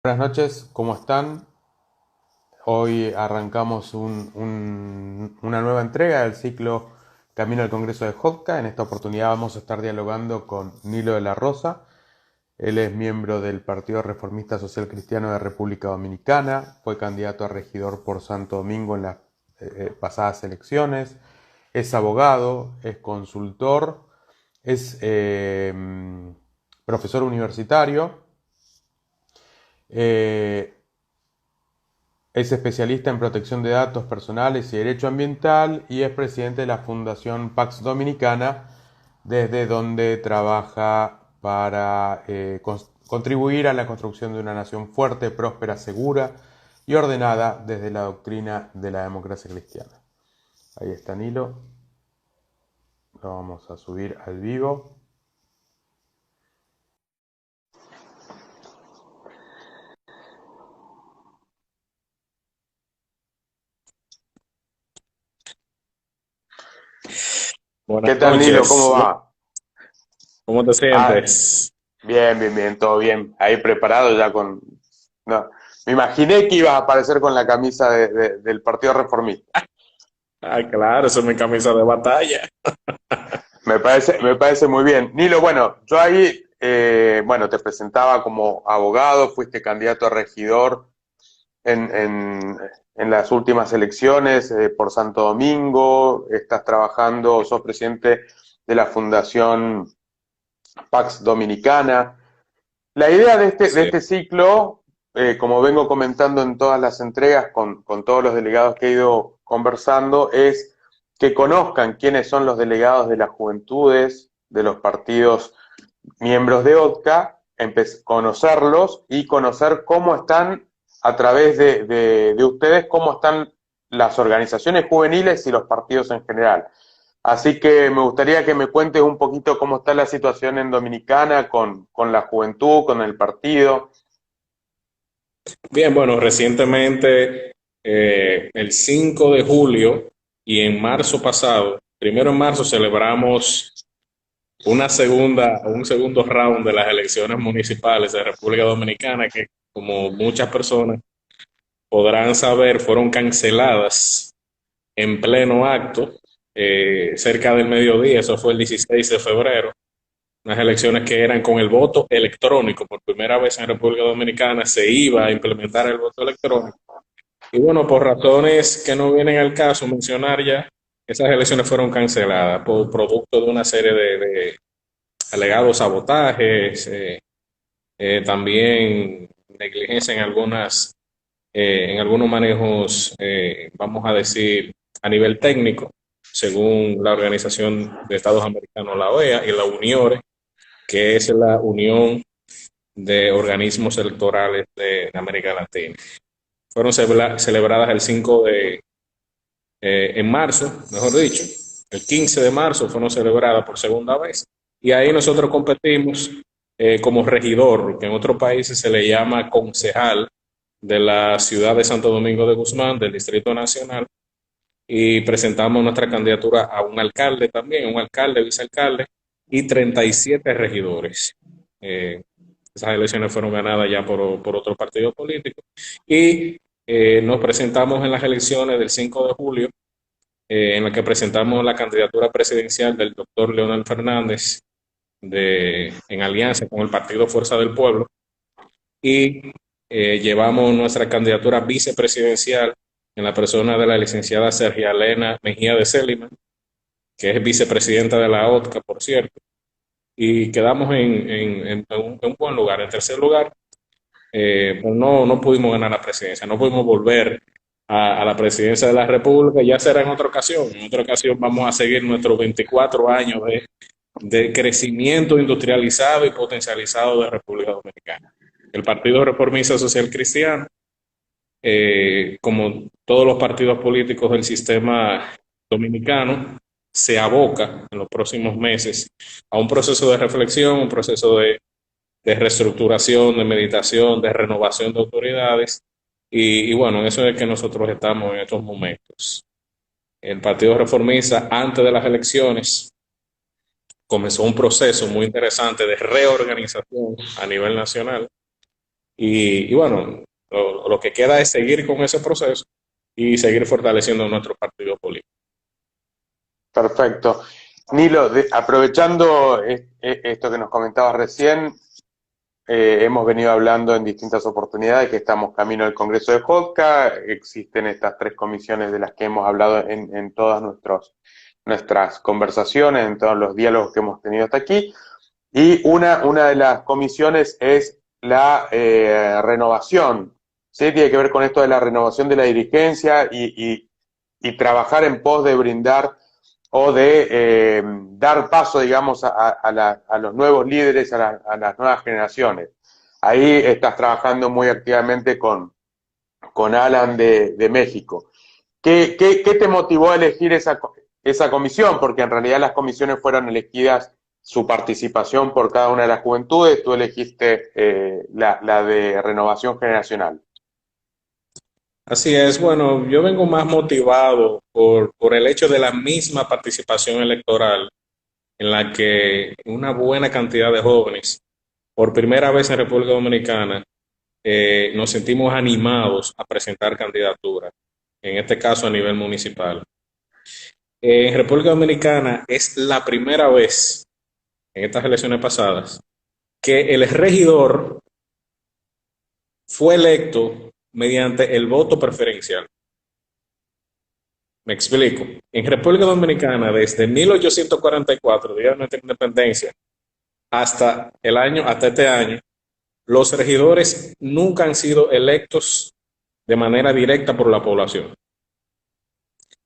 Buenas noches, ¿cómo están? Hoy arrancamos una nueva entrega del ciclo Camino al Congreso de Jodca. En esta oportunidad vamos a estar dialogando con Nilo de la Rosa. Él es miembro del Partido Reformista Social Cristiano de República Dominicana, fue candidato a regidor por Santo Domingo en las pasadas elecciones, es abogado, es consultor, es profesor universitario. eh, Es especialista en protección de datos personales y derecho ambiental y es presidente de la Fundación Pax Dominicana, desde donde trabaja para contribuir a la construcción de una nación fuerte, próspera, segura y ordenada desde la doctrina de la democracia cristiana. Ahí está Nilo, lo vamos a subir al vivo. ¿Qué Buenas tal Nilo? ¿Cómo noches. va? ¿Cómo te Ah, sientes? bien, bien, bien, todo bien. Ahí preparado ya con... No, me imaginé que ibas a aparecer con la camisa del Partido Reformista. Ah, claro, esa es mi camisa de batalla. Me parece muy bien. Nilo, bueno, yo ahí, bueno, te presentaba como abogado, fuiste candidato a regidor en, en, en las últimas elecciones por Santo Domingo, estás trabajando, sos presidente de la Fundación Pax Dominicana. La idea de Sí. este ciclo, como vengo comentando en todas las entregas con todos los delegados que he ido conversando, es que conozcan quiénes son los delegados de las juventudes, de los partidos miembros de OTCA, conocerlos y conocer cómo están, a través de ustedes, cómo están las organizaciones juveniles y los partidos en general. Así que me gustaría que me cuentes un poquito cómo está la situación en Dominicana con la juventud, con el partido. Bien, bueno, recientemente, el 5 de julio y en marzo pasado, primero en marzo celebramos un segundo round de las elecciones municipales de República Dominicana que, como muchas personas podrán saber, fueron canceladas en pleno acto, cerca del mediodía. Eso fue el 16 de febrero. Unas elecciones que eran con el voto electrónico. Por primera vez en República Dominicana se iba a implementar el voto electrónico. Y bueno, por razones que no vienen al caso mencionar ya, esas elecciones fueron canceladas por producto de una serie de alegados sabotajes, también negligencia en algunos manejos, vamos a decir, a nivel técnico, según la Organización de Estados Americanos, la OEA, y la UNIORE, que es la Unión de Organismos Electorales de América Latina. Fueron celebradas el 5 en marzo, mejor dicho, el 15 de marzo fueron celebradas por segunda vez. Y ahí nosotros competimos como regidor, que en otros países se le llama concejal de la ciudad de Santo Domingo de Guzmán, del Distrito Nacional, y presentamos nuestra candidatura a un alcalde también, un alcalde, vicealcalde y 37 regidores. Eh, Esas elecciones fueron ganadas ya por otro partido político y nos presentamos en las elecciones del 5 de julio, en la que presentamos la candidatura presidencial del doctor Leonel Fernández en alianza con el Partido Fuerza del Pueblo, y llevamos nuestra candidatura vicepresidencial en la persona de la licenciada Sergia Elena Mejía de Céliman, que es vicepresidenta de la OTCA, por cierto, y quedamos en un buen lugar, en tercer lugar. Pues no pudimos ganar la presidencia, no pudimos volver a la presidencia de la República. Ya será en otra ocasión vamos a seguir nuestros 24 años de crecimiento industrializado y potencializado de República Dominicana. El Partido Reformista Social Cristiano, como todos los partidos políticos del sistema dominicano, se aboca en los próximos meses a un proceso de reflexión, un proceso de reestructuración, de meditación, de renovación de autoridades. Y bueno, eso es que nosotros estamos en estos momentos. El Partido Reformista, antes de las elecciones, comenzó un proceso muy interesante de reorganización a nivel nacional, Y bueno, lo que queda es seguir con ese proceso y seguir fortaleciendo nuestro partido político. Perfecto. Nilo, aprovechando esto que nos comentabas recién, hemos venido hablando en distintas oportunidades que estamos camino al Congreso de JOTCA, existen estas 3 comisiones de las que hemos hablado en todas nuestras conversaciones, en todos los diálogos que hemos tenido hasta aquí, y una de las comisiones es la renovación, ¿sí? Tiene que ver con esto de la renovación de la dirigencia y trabajar en pos de brindar o de dar paso, digamos, a los nuevos líderes, a las nuevas generaciones. Ahí estás trabajando muy activamente con Alan de México. ¿Qué te motivó a elegir esa comisión? Porque en realidad las comisiones fueron elegidas, su participación por cada una de las juventudes, tú elegiste la de renovación generacional. Así es, bueno, yo vengo más motivado por el hecho de la misma participación electoral en la que una buena cantidad de jóvenes, por primera vez en República Dominicana, nos sentimos animados a presentar candidaturas, en este caso a nivel municipal. En República Dominicana es la primera vez en estas elecciones pasadas que el regidor fue electo mediante el voto preferencial. Me explico. En República Dominicana, desde 1844, día de nuestra independencia, hasta este año, los regidores nunca han sido electos de manera directa por la población,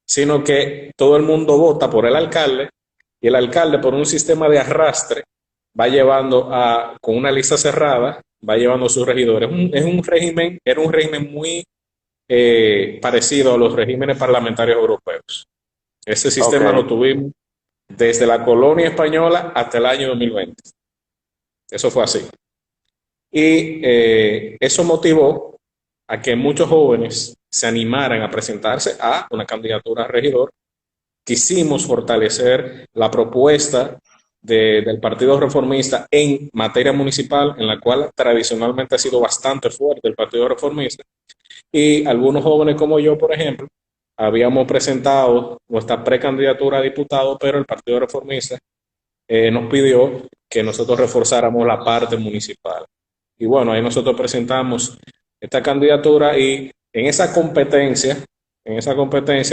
sino que todo el mundo vota por el alcalde y el alcalde, por un sistema de arrastre, va llevando con una lista cerrada, va llevando a sus regidores. Era un régimen muy parecido a los regímenes parlamentarios europeos. Ese sistema Okay. lo tuvimos desde la colonia española hasta el año 2020. Eso fue así. Y eso motivó a que muchos jóvenes se animaran a presentarse a una candidatura a regidor. Quisimos fortalecer la propuesta del Partido Reformista en materia municipal, en la cual tradicionalmente ha sido bastante fuerte el Partido Reformista. Y algunos jóvenes como yo, por ejemplo, habíamos presentado nuestra precandidatura a diputado, pero el Partido Reformista nos pidió que nosotros reforzáramos la parte municipal. Y bueno, ahí nosotros presentamos esta candidatura y en esa competencia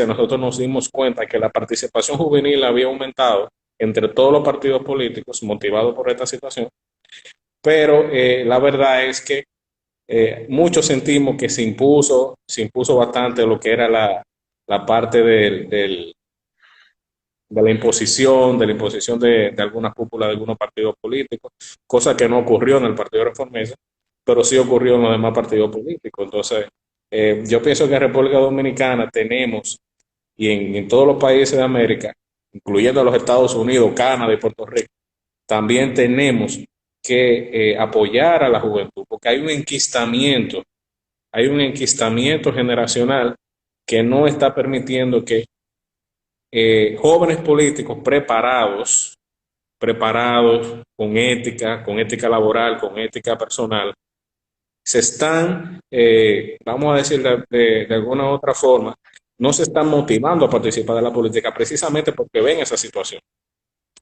nosotros nos dimos cuenta que la participación juvenil había aumentado entre todos los partidos políticos motivados por esta situación, pero la verdad es que muchos sentimos que se impuso bastante lo que era la parte de la imposición de algunas cúpulas de algunos partidos políticos, cosa que no ocurrió en el Partido Reformista, pero sí ocurrió en los demás partidos políticos. Entonces, yo pienso que en República Dominicana tenemos, y en todos los países de América, incluyendo los Estados Unidos, Canadá y Puerto Rico, también tenemos que apoyar a la juventud, porque hay un enquistamiento generacional que no está permitiendo que jóvenes políticos preparados con ética laboral, con ética personal, se están, vamos a decir de alguna u otra forma, no se están motivando a participar de la política precisamente porque ven esa situación.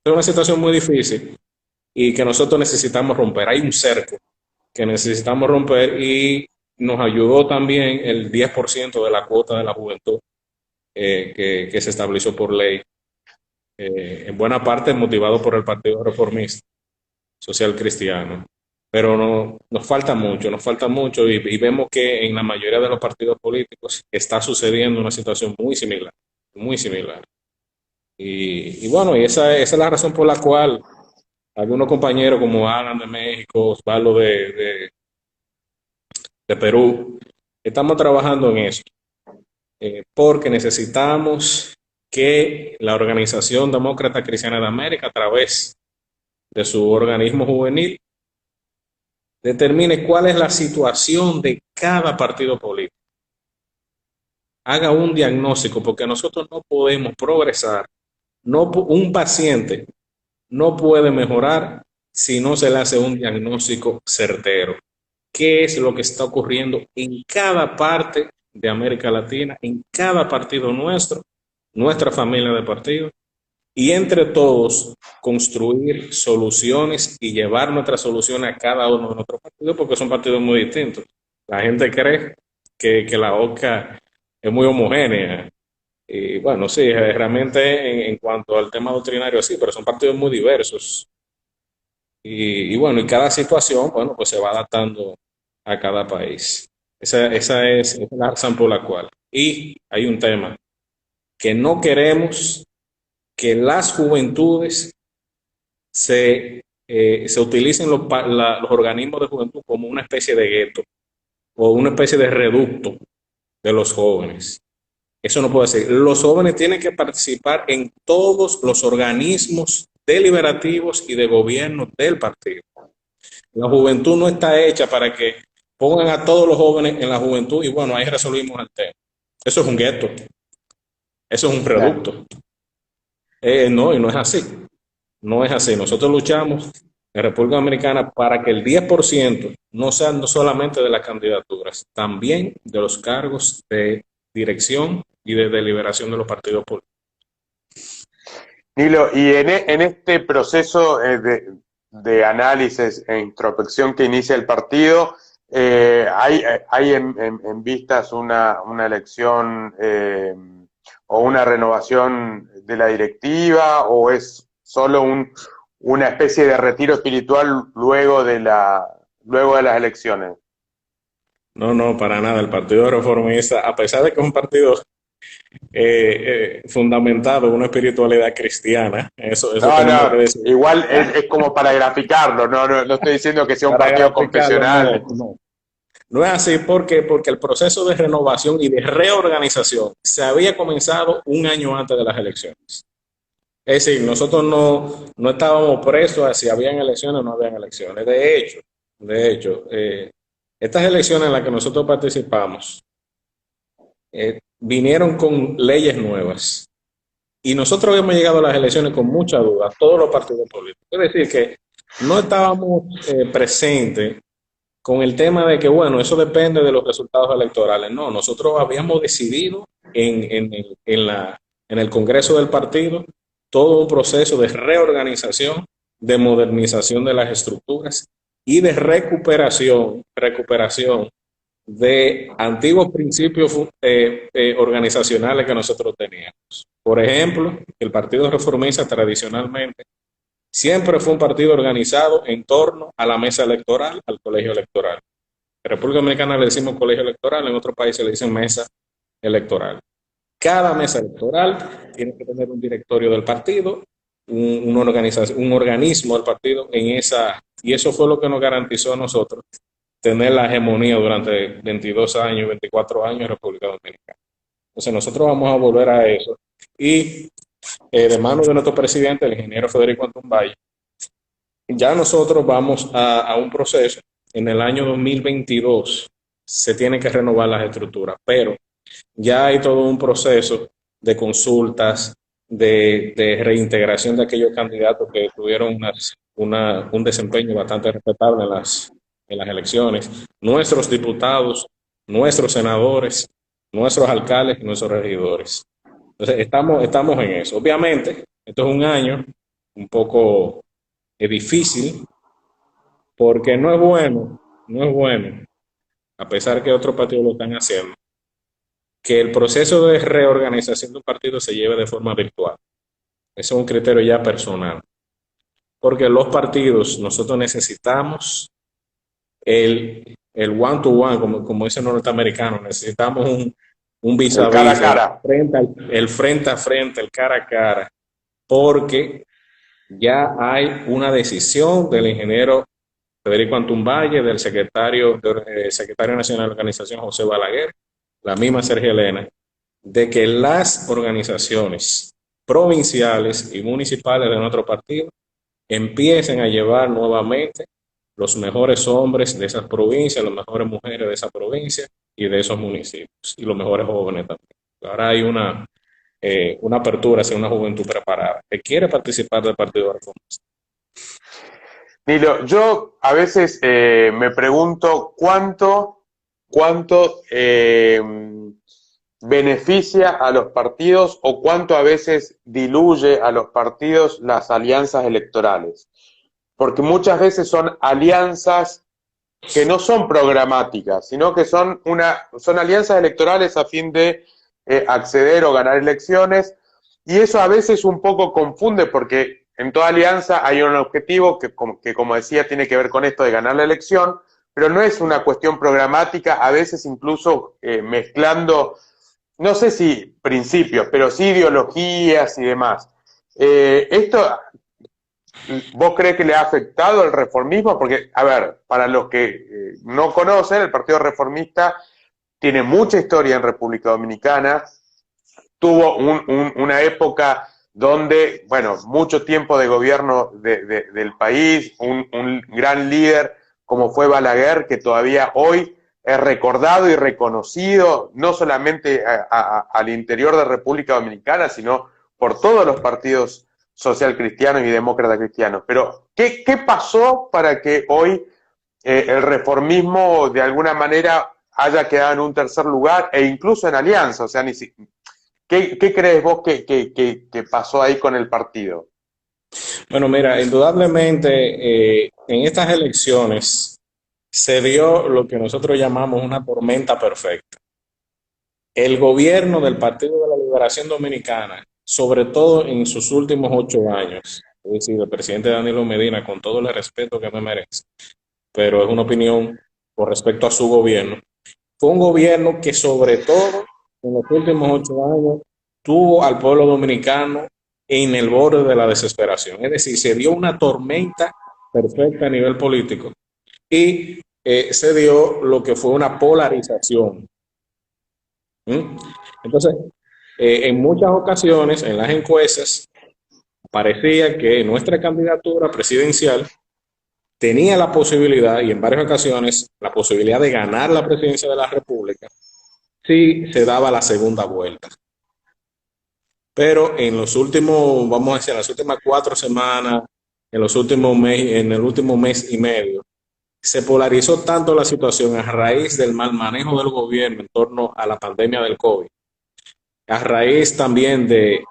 Es una situación muy difícil y que nosotros necesitamos romper. Hay un cerco que necesitamos romper y nos ayudó también el 10% de la cuota de la juventud que se estableció por ley, en buena parte motivado por el Partido Reformista Social Cristiano. Pero nos falta mucho y vemos que en la mayoría de los partidos políticos está sucediendo una situación muy similar, muy similar. Y bueno, y esa es la razón por la cual algunos compañeros como Alan de México, Osvaldo de Perú, estamos trabajando en eso, porque necesitamos que la Organización Demócrata Cristiana de América, a través de su organismo juvenil, determine cuál es la situación de cada partido político. Haga un diagnóstico, porque nosotros no podemos progresar. Un paciente no puede mejorar si no se le hace un diagnóstico certero. qué es lo que está ocurriendo en cada parte de América Latina, en cada partido nuestro, nuestra familia de partidos, y entre todos construir soluciones y llevar nuestras soluciones a cada uno de nuestros partidos, porque son partidos muy distintos. La gente cree que la OCA es muy homogénea. Y bueno, sí, realmente en cuanto al tema doctrinario, sí, pero son partidos muy diversos. Y bueno, y cada situación, bueno, pues se va adaptando a cada país. Esa es la razón por la cual. Y hay un tema, que no queremos que las juventudes se utilicen los organismos de juventud como una especie de gueto o una especie de reducto de los jóvenes. Eso no puede ser. Los jóvenes tienen que participar en todos los organismos deliberativos y de gobierno del partido. La juventud no está hecha para que pongan a todos los jóvenes en la juventud y bueno, ahí resolvimos el tema. Eso es un gueto, eso es un Claro. reducto. No, y no es así. No es así. Nosotros luchamos en República Dominicana para que el 10% no sean no solamente de las candidaturas, también de los cargos de dirección y de deliberación de los partidos políticos. Nilo, y en este proceso de análisis e introspección que inicia el partido, ¿hay en vistas una elección o una renovación de la directiva o es solo una especie de retiro espiritual luego de las elecciones? No, no, para nada. El Partido Reformista, a pesar de que es un partido fundamentado en una espiritualidad cristiana, eso No, tenemos que no, decir. igual es como para graficarlo, no estoy diciendo que sea un Para partido graficarlo, confesional. no, no. No es así porque el proceso de renovación y de reorganización se había comenzado un año antes de las elecciones. Es decir, nosotros no estábamos presos a si habían elecciones o no habían elecciones. De hecho, estas elecciones en las que nosotros participamos vinieron con leyes nuevas. Y nosotros habíamos llegado a las elecciones con mucha duda, todos los partidos políticos. Es decir, que no estábamos presentes con el tema de que, bueno, eso depende de los resultados electorales. No, nosotros habíamos decidido en el Congreso del partido todo un proceso de reorganización, de modernización de las estructuras y de recuperación de antiguos principios organizacionales que nosotros teníamos. Por ejemplo, el Partido Reformista tradicionalmente siempre fue un partido organizado en torno a la mesa electoral, al colegio electoral. En República Dominicana le decimos colegio electoral, en otros países le dicen mesa electoral. Cada mesa electoral tiene que tener un directorio del partido, una organización, un organismo del partido y eso fue lo que nos garantizó a nosotros tener la hegemonía durante 22 años, 24 años en República Dominicana. Entonces nosotros vamos a volver a eso y de manos de nuestro presidente, el ingeniero Federico Antumbaye, ya nosotros vamos a un proceso. En el año 2022 se tienen que renovar las estructuras, pero ya hay todo un proceso de consultas, de reintegración de aquellos candidatos que tuvieron un desempeño bastante respetable en las elecciones. Nuestros diputados, nuestros senadores, nuestros alcaldes y nuestros regidores. Entonces, estamos en eso. Obviamente, esto es un año un poco difícil porque no es bueno, a pesar que otros partidos lo están haciendo, que el proceso de reorganización de un partido se lleve de forma virtual. Ese es un criterio ya personal. Porque los partidos, nosotros necesitamos el one to one, como dicen los norteamericanos, necesitamos un vis El a cara a vis, cara. el frente a frente, el cara a cara, porque ya hay una decisión del ingeniero Federico Antumbaye, del secretario nacional de organización José Balaguer, la misma Sergio Elena, de que las organizaciones provinciales y municipales de nuestro partido empiecen a llevar nuevamente los mejores hombres de esas provincias, las mejores mujeres de esa provincia y de esos municipios, y los mejores jóvenes también. Ahora hay una apertura hacia una juventud preparada que quiere participar del Partido Reformista. Nilo, yo a veces me pregunto cuánto beneficia a los partidos o cuánto a veces diluye a los partidos las alianzas electorales. Porque muchas veces son alianzas que no son programáticas, sino que son alianzas electorales a fin de acceder o ganar elecciones, y eso a veces un poco confunde porque en toda alianza hay un objetivo que, como decía, tiene que ver con esto de ganar la elección, pero no es una cuestión programática, a veces incluso mezclando, no sé si principios, pero sí ideologías y demás. Esto, ¿vos crees que le ha afectado el reformismo? Porque, a ver, para los que no conocen, el Partido Reformista tiene mucha historia en República Dominicana, tuvo una época donde, bueno, mucho tiempo de gobierno del país, un gran líder como fue Balaguer, que todavía hoy es recordado y reconocido, no solamente al interior de República Dominicana, sino por todos los partidos social cristianos y demócratas cristianos. Pero, ¿qué pasó para que hoy el reformismo de alguna manera haya quedado en un tercer lugar e incluso en alianza? O sea, ¿qué crees vos que pasó ahí con el partido? Bueno, mira, indudablemente en estas elecciones se dio lo que nosotros llamamos una tormenta perfecta. El gobierno del Partido de la Liberación Dominicana, sobre todo en sus últimos 8 años, es decir, el presidente Danilo Medina, con todo el respeto que me merece, pero es una opinión con respecto a su gobierno, fue un gobierno que sobre todo en los últimos 8 años tuvo al pueblo dominicano en el borde de la desesperación. Es decir, se dio una tormenta perfecta a nivel político y se dio lo que fue una polarización. Entonces, en muchas ocasiones, en las encuestas, parecía que nuestra candidatura presidencial tenía la posibilidad, y en varias ocasiones, la posibilidad de ganar la presidencia de la República si se daba la segunda vuelta. Pero en los últimos, vamos a decir, en las últimas 4 semanas, en el último mes y medio, se polarizó tanto la situación a raíz del mal manejo del gobierno en torno a la pandemia del COVID, a raíz también del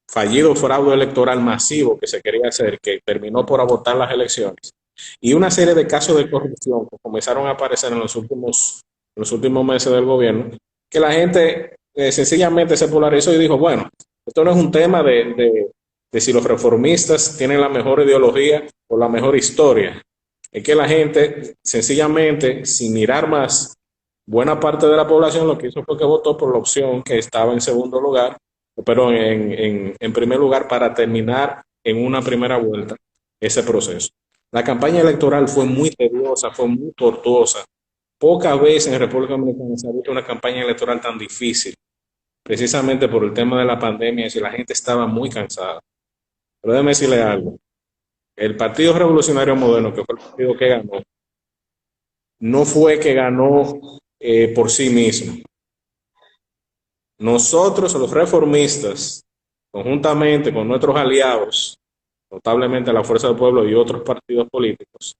fallido fraude electoral masivo que se quería hacer, que terminó por abortar las elecciones, y una serie de casos de corrupción que comenzaron a aparecer en los últimos meses del gobierno, que la gente sencillamente se polarizó y dijo, bueno, esto no es un tema de si los reformistas tienen la mejor ideología o la mejor historia, es que la gente sencillamente, sin mirar más, buena parte de la población lo que hizo fue que votó por la opción que estaba en segundo lugar, pero en primer lugar para terminar en una primera vuelta ese proceso. La campaña electoral fue muy tediosa, fue muy tortuosa. Pocas veces en República Dominicana se ha visto una campaña electoral tan difícil, precisamente por el tema de la pandemia y la gente estaba muy cansada. Pero déjeme decirle algo. El Partido Revolucionario Moderno, que fue el partido que ganó, no fue que ganó por sí mismo. Nosotros, los reformistas, conjuntamente con nuestros aliados, notablemente la Fuerza del Pueblo y otros partidos políticos,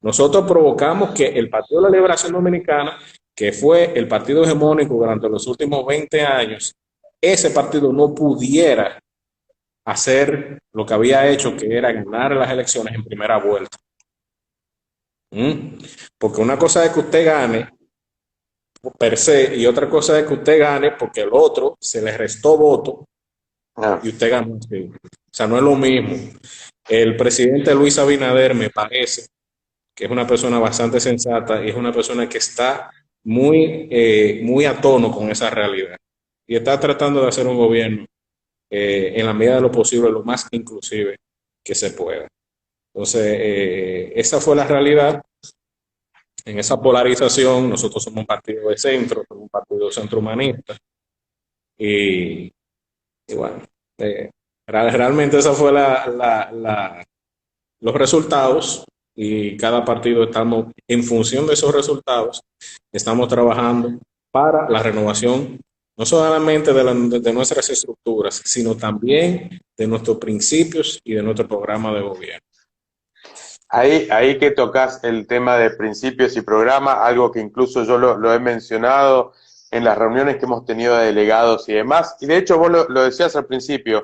nosotros provocamos que el Partido de la Liberación Dominicana, que fue el partido hegemónico durante los últimos 20 años, ese partido no pudiera hacer lo que había hecho, que era ganar las elecciones en primera vuelta. Porque una cosa es que usted gane per se y otra cosa es que usted gane porque el otro se le restó voto y usted ganó. Sí. O sea, no es lo mismo. El presidente Luis Abinader me parece que es una persona bastante sensata y es una persona que está muy a tono con esa realidad y está tratando de hacer un gobierno en la medida de lo posible, lo más inclusive que se pueda. Entonces, esa fue la realidad. En esa polarización, nosotros somos un partido de centro, somos un partido centrohumanista. Y bueno, realmente esa fue los resultados y cada partido estamos, en función de esos resultados, estamos trabajando para la renovación, no solamente de nuestras estructuras, sino también de nuestros principios y de nuestro programa de gobierno. Ahí que tocas el tema de principios y programa, algo que incluso yo lo he mencionado en las reuniones que hemos tenido de delegados y demás, y de hecho vos lo decías al principio,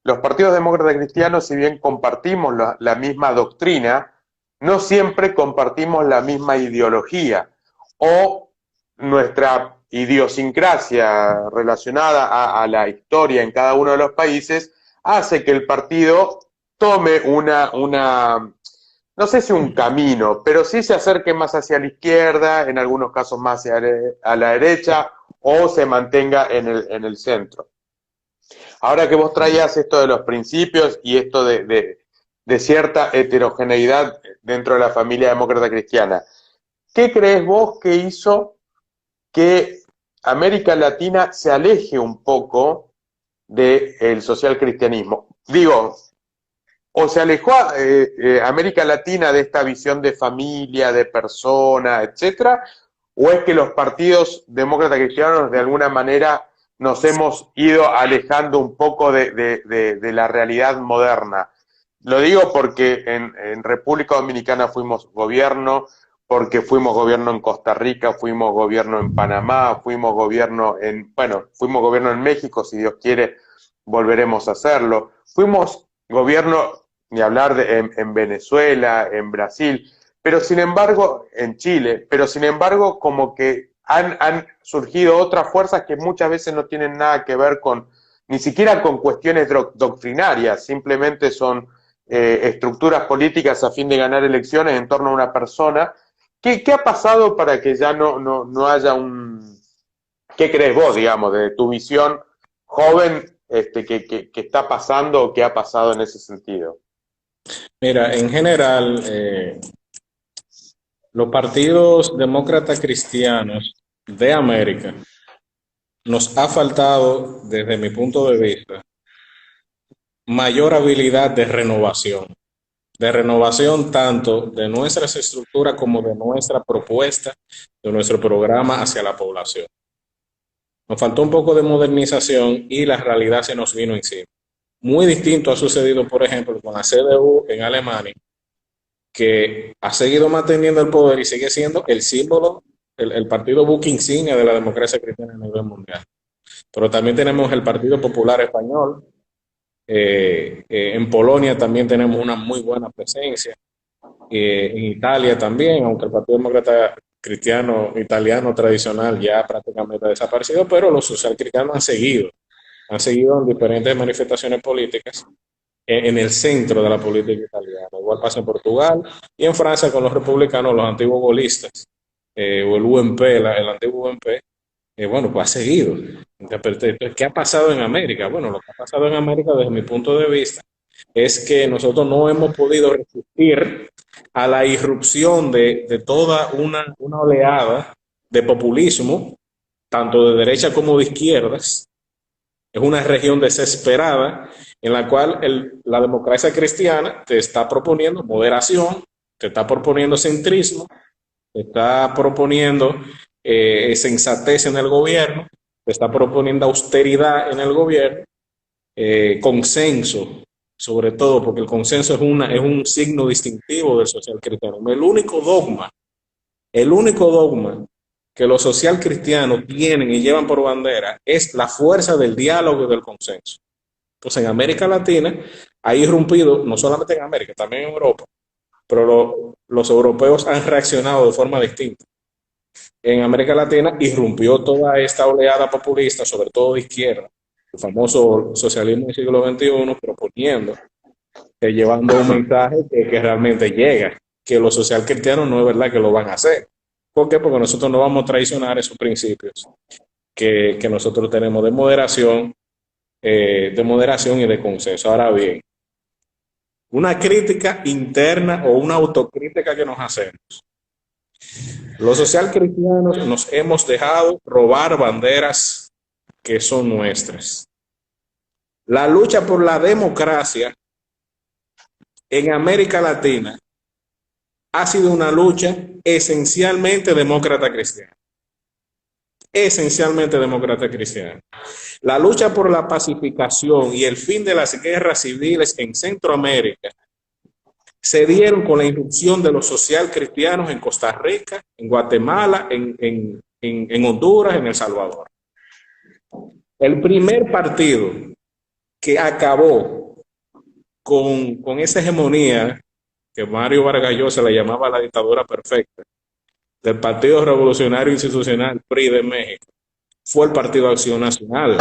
los partidos demócratas cristianos, si bien compartimos la misma doctrina, no siempre compartimos la misma ideología o nuestra idiosincrasia relacionada a la historia en cada uno de los países hace que el partido tome no sé si un camino, pero sí se acerque más hacia la izquierda, en algunos casos más a la derecha, o se mantenga en el centro. Ahora que vos traías esto de los principios y esto de cierta heterogeneidad dentro de la familia demócrata cristiana, ¿qué crees vos que hizo que América Latina se aleje un poco del social cristianismo? Digo, o se alejó América Latina de esta visión de familia, de persona, etcétera, o es que los partidos demócratas cristianos de alguna manera nos hemos ido alejando un poco de la realidad moderna. Lo digo porque en República Dominicana fuimos gobierno, porque fuimos gobierno en Costa Rica, fuimos gobierno en Panamá, fuimos gobierno en México, si Dios quiere, volveremos a hacerlo. Fuimos gobierno, ni hablar en Venezuela, en Brasil, pero sin embargo, en Chile, pero sin embargo, como que han surgido otras fuerzas que muchas veces no tienen nada que ver ni siquiera con cuestiones doctrinarias, simplemente son estructuras políticas a fin de ganar elecciones en torno a una persona. ¿Qué ha pasado para que ya no haya ¿Qué crees vos, digamos, de tu visión joven, que está pasando o que ha pasado en ese sentido? Mira, en general, los partidos demócratas cristianos de América nos ha faltado, desde mi punto de vista, mayor habilidad de renovación tanto de nuestras estructuras como de nuestra propuesta, de nuestro programa hacia la población. Nos faltó un poco de modernización y la realidad se nos vino encima. Muy distinto ha sucedido, por ejemplo, con la CDU en Alemania, que ha seguido manteniendo el poder y sigue siendo el símbolo, el partido buque insignia de la democracia cristiana a nivel mundial. Pero también tenemos el Partido Popular Español. En Polonia también tenemos una muy buena presencia. En Italia también, aunque el Partido Demócrata Cristiano Italiano tradicional ya prácticamente ha desaparecido, pero los socialcristianos han seguido en diferentes manifestaciones políticas en el centro de la política italiana. Igual pasa en Portugal y en Francia con los republicanos, los antiguos gaullistas, o el UMP, el antiguo UMP, bueno, pues ha seguido. Entonces, ¿qué ha pasado en América? Bueno, lo que ha pasado en América desde mi punto de vista es que nosotros no hemos podido resistir a la irrupción de toda una oleada de populismo, tanto de derecha como de izquierdas. Es una región desesperada en la cual la democracia cristiana te está proponiendo moderación, te está proponiendo centrismo, te está proponiendo sensatez en el gobierno, te está proponiendo austeridad en el gobierno, consenso, sobre todo, porque el consenso es un signo distintivo del social cristiano. El único dogma que los social cristianos tienen y llevan por bandera es la fuerza del diálogo y del consenso. Entonces, en América Latina ha irrumpido, no solamente en América, también en Europa, pero los europeos han reaccionado de forma distinta. En América Latina irrumpió toda esta oleada populista, sobre todo de izquierda, el famoso socialismo del siglo XXI, proponiendo, llevando un mensaje que realmente llega, que los social cristianos no es verdad que lo van a hacer. ¿Por qué? Porque nosotros no vamos a traicionar esos principios que nosotros tenemos de moderación y de consenso. Ahora bien, una crítica interna o una autocrítica que nos hacemos. Los social cristianos nos hemos dejado robar banderas que son nuestras. La lucha por la democracia en América Latina ha sido una lucha esencialmente demócrata cristiana. Esencialmente demócrata cristiana. La lucha por la pacificación y el fin de las guerras civiles en Centroamérica se dieron con la irrupción de los social cristianos en Costa Rica, en Guatemala, en Honduras, en El Salvador. El primer partido que acabó con esa hegemonía que Mario Vargas Llosa le llamaba la dictadura perfecta, del Partido Revolucionario Institucional PRI de México, fue el Partido Acción Nacional,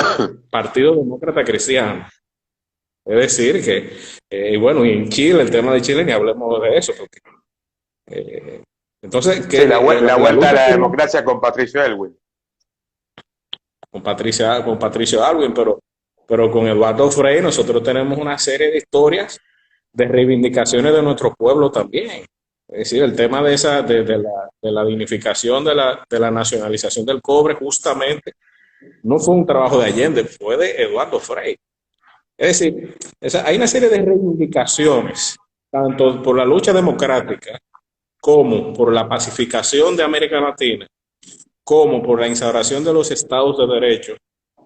Partido Demócrata Cristiano. Es decir, que, bueno, y en Chile, el tema de Chile, ni hablemos de eso, porque, entonces, que sí, la vuelta a la democracia con Patricio Aylwin. Con Patricio Aylwin, pero con Eduardo Frei nosotros tenemos una serie de historias de reivindicaciones de nuestro pueblo también. Es decir, el tema de la dignificación de la nacionalización del cobre justamente no fue un trabajo de Allende, fue de Eduardo Frei. Es decir, hay una serie de reivindicaciones, tanto por la lucha democrática como por la pacificación de América Latina, como por la instauración de los estados de derecho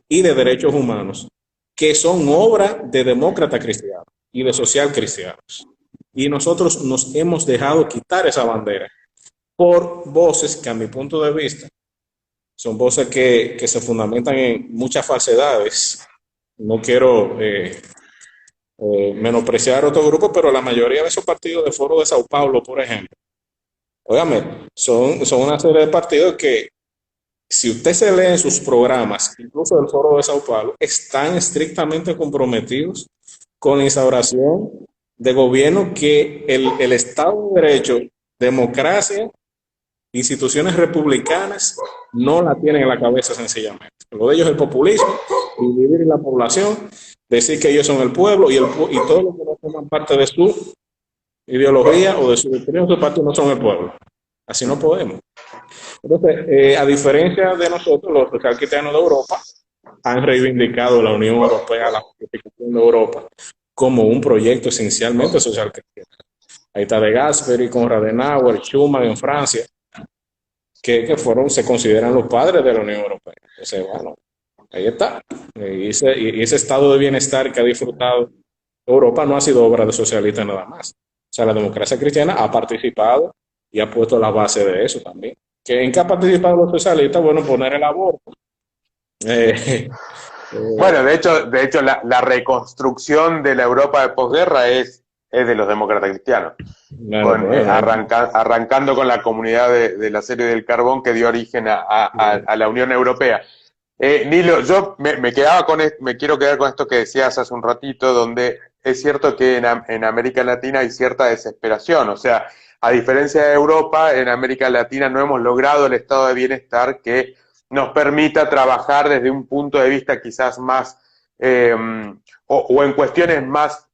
y de derechos humanos, que son obra de demócratas cristianos y de social cristianos. Y nosotros nos hemos dejado quitar esa bandera por voces que, a mi punto de vista, son voces que se fundamentan en muchas falsedades. No quiero menospreciar otro grupo, pero la mayoría de esos partidos de Foro de Sao Paulo, por ejemplo, óigame, son una serie de partidos que, si usted se lee en sus programas, incluso del Foro de Sao Paulo, están estrictamente comprometidos con la instauración de gobierno que el Estado de Derecho, democracia, instituciones republicanas no la tienen en la cabeza sencillamente. Lo de ellos es el populismo, dividir la población, decir que ellos son el pueblo y todos los que no forman parte de su ideología o de su doctrina o su partido no son el pueblo. Así no podemos. Entonces, a diferencia de nosotros, los social cristianos de Europa han reivindicado la Unión Europea, la pacificación de Europa, como un proyecto esencialmente social cristiano. Ahí está De Gasperi, Konrad Adenauer, Schuman en Francia, que se consideran los padres de la Unión Europea. Entonces, bueno, ahí está. Y ese estado de bienestar que ha disfrutado Europa no ha sido obra de socialistas nada más. O sea, la democracia cristiana ha participado y ha puesto la base de eso también. ¿En qué ha participado los socialistas? Bueno, poner el aborto. Bueno, de hecho la reconstrucción de la Europa de posguerra es de los demócratas cristianos. Arrancando con la comunidad de la serie del carbón que dio origen a la Unión Europea. Nilo, yo me quiero quedar con esto que decías hace un ratito, donde es cierto que en América Latina hay cierta desesperación. O sea, a diferencia de Europa, en América Latina no hemos logrado el estado de bienestar que nos permita trabajar desde un punto de vista quizás más, o en cuestiones más,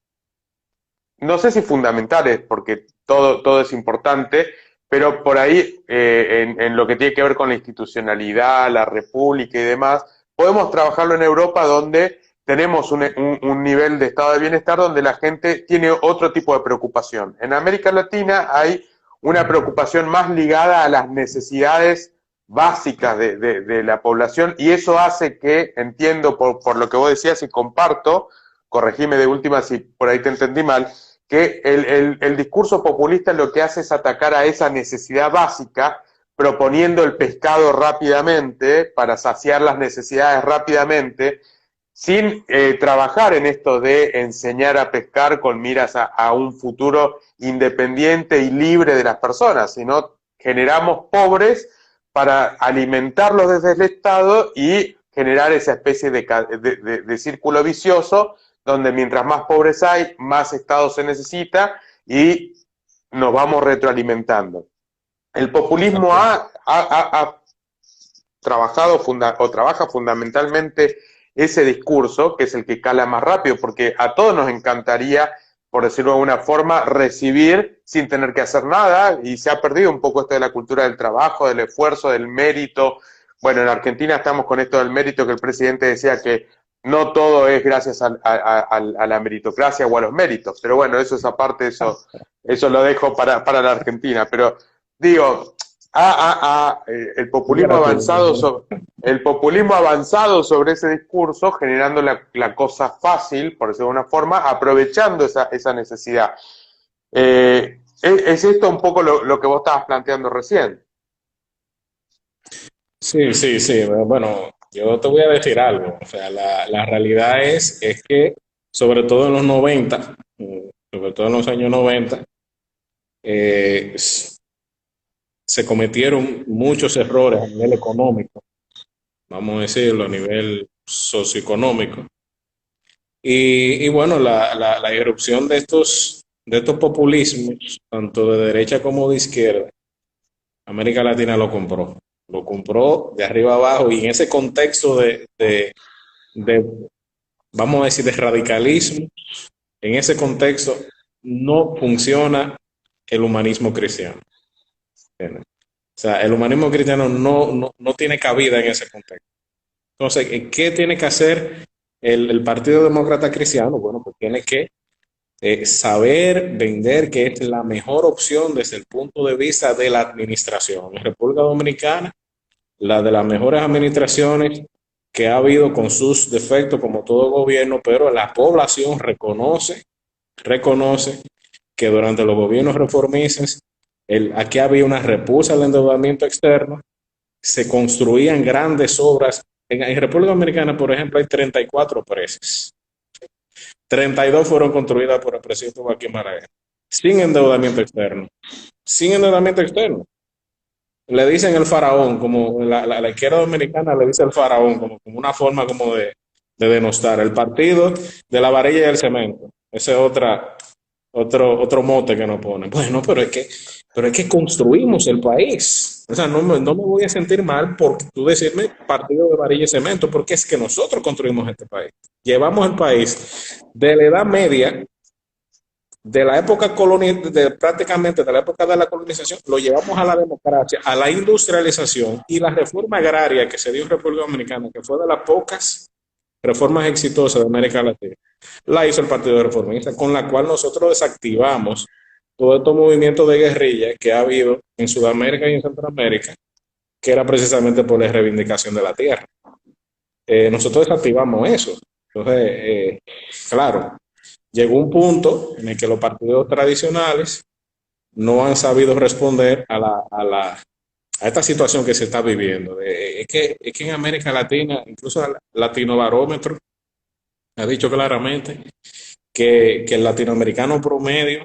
no sé si fundamentales, porque todo es importante, pero por ahí, en lo que tiene que ver con la institucionalidad, la república y demás, podemos trabajarlo en Europa, donde tenemos un nivel de estado de bienestar donde la gente tiene otro tipo de preocupación. En América Latina hay una preocupación más ligada a las necesidades básicas de la población, y eso hace que, entiendo por lo que vos decías y comparto, corregime de última si por ahí te entendí mal, que el discurso populista lo que hace es atacar a esa necesidad básica, proponiendo el pescado rápidamente para saciar las necesidades rápidamente, sin trabajar en esto de enseñar a pescar con miras a un futuro independiente y libre de las personas, sino generamos pobres para alimentarlos desde el Estado y generar esa especie de círculo vicioso, donde mientras más pobres hay, más Estado se necesita y nos vamos retroalimentando. El populismo ha trabajado trabaja fundamentalmente ese discurso, que es el que cala más rápido, porque a todos nos encantaría, por decirlo de alguna forma, recibir sin tener que hacer nada, y se ha perdido un poco esto de la cultura del trabajo, del esfuerzo, del mérito. Bueno, en Argentina estamos con esto del mérito, que el presidente decía que no todo es gracias a la meritocracia o a los méritos, pero bueno, eso es aparte, eso lo dejo para la Argentina, pero digo, el populismo avanzado sobre ese discurso, generando la cosa fácil, por decirlo de una forma, aprovechando esa necesidad. ¿Es esto un poco lo que vos estabas planteando recién? Sí, sí, sí. Bueno, yo te voy a decir algo. O sea, la realidad es que, sobre todo en los 90, sobre todo en los años 90, eh, s- se cometieron muchos errores a nivel económico, vamos a decirlo, a nivel socioeconómico. Y bueno, la irrupción de estos populismos, tanto de derecha como de izquierda, América Latina lo compró de arriba abajo y en ese contexto de, vamos a decir, de radicalismo, en ese contexto no funciona el humanismo cristiano. ¿Entiendes? O sea, el humanismo cristiano no tiene cabida en ese contexto. Entonces, ¿qué tiene que hacer el Partido Demócrata Cristiano? Bueno, pues tiene que saber vender que es la mejor opción desde el punto de vista de la administración. En República Dominicana, la de las mejores administraciones que ha habido con sus defectos como todo gobierno, pero la población reconoce que durante los gobiernos reformistas aquí había una repulsa al endeudamiento externo, se construían grandes obras. En República Dominicana, por ejemplo, hay 34 presas. 32 fueron construidas por el presidente Joaquín Balaguer, sin endeudamiento externo. Sin endeudamiento externo. Le dicen el faraón, como la izquierda dominicana le dice el faraón, como una forma como de denostar. El partido de la varilla y el cemento. Ese es otro mote que nos ponen. Bueno, pero es que construimos el país. O sea, no me voy a sentir mal por tú decirme partido de varilla y cemento, porque es que nosotros construimos este país. Llevamos el país de la Edad Media, de la época colonial, prácticamente de la época de la colonización, lo llevamos a la democracia, a la industrialización y la reforma agraria que se dio en República Dominicana, que fue de las pocas reformas exitosas de América Latina, la hizo el Partido Reformista, con la cual nosotros desactivamos todos estos movimientos de guerrilla que ha habido en Sudamérica y en Centroamérica, que era precisamente por la reivindicación de la tierra. Nosotros desactivamos eso. Entonces, claro, llegó un punto en el que los partidos tradicionales no han sabido responder a esta situación que se está viviendo. Es que en América Latina, incluso el Latino Barómetro ha dicho claramente que el latinoamericano promedio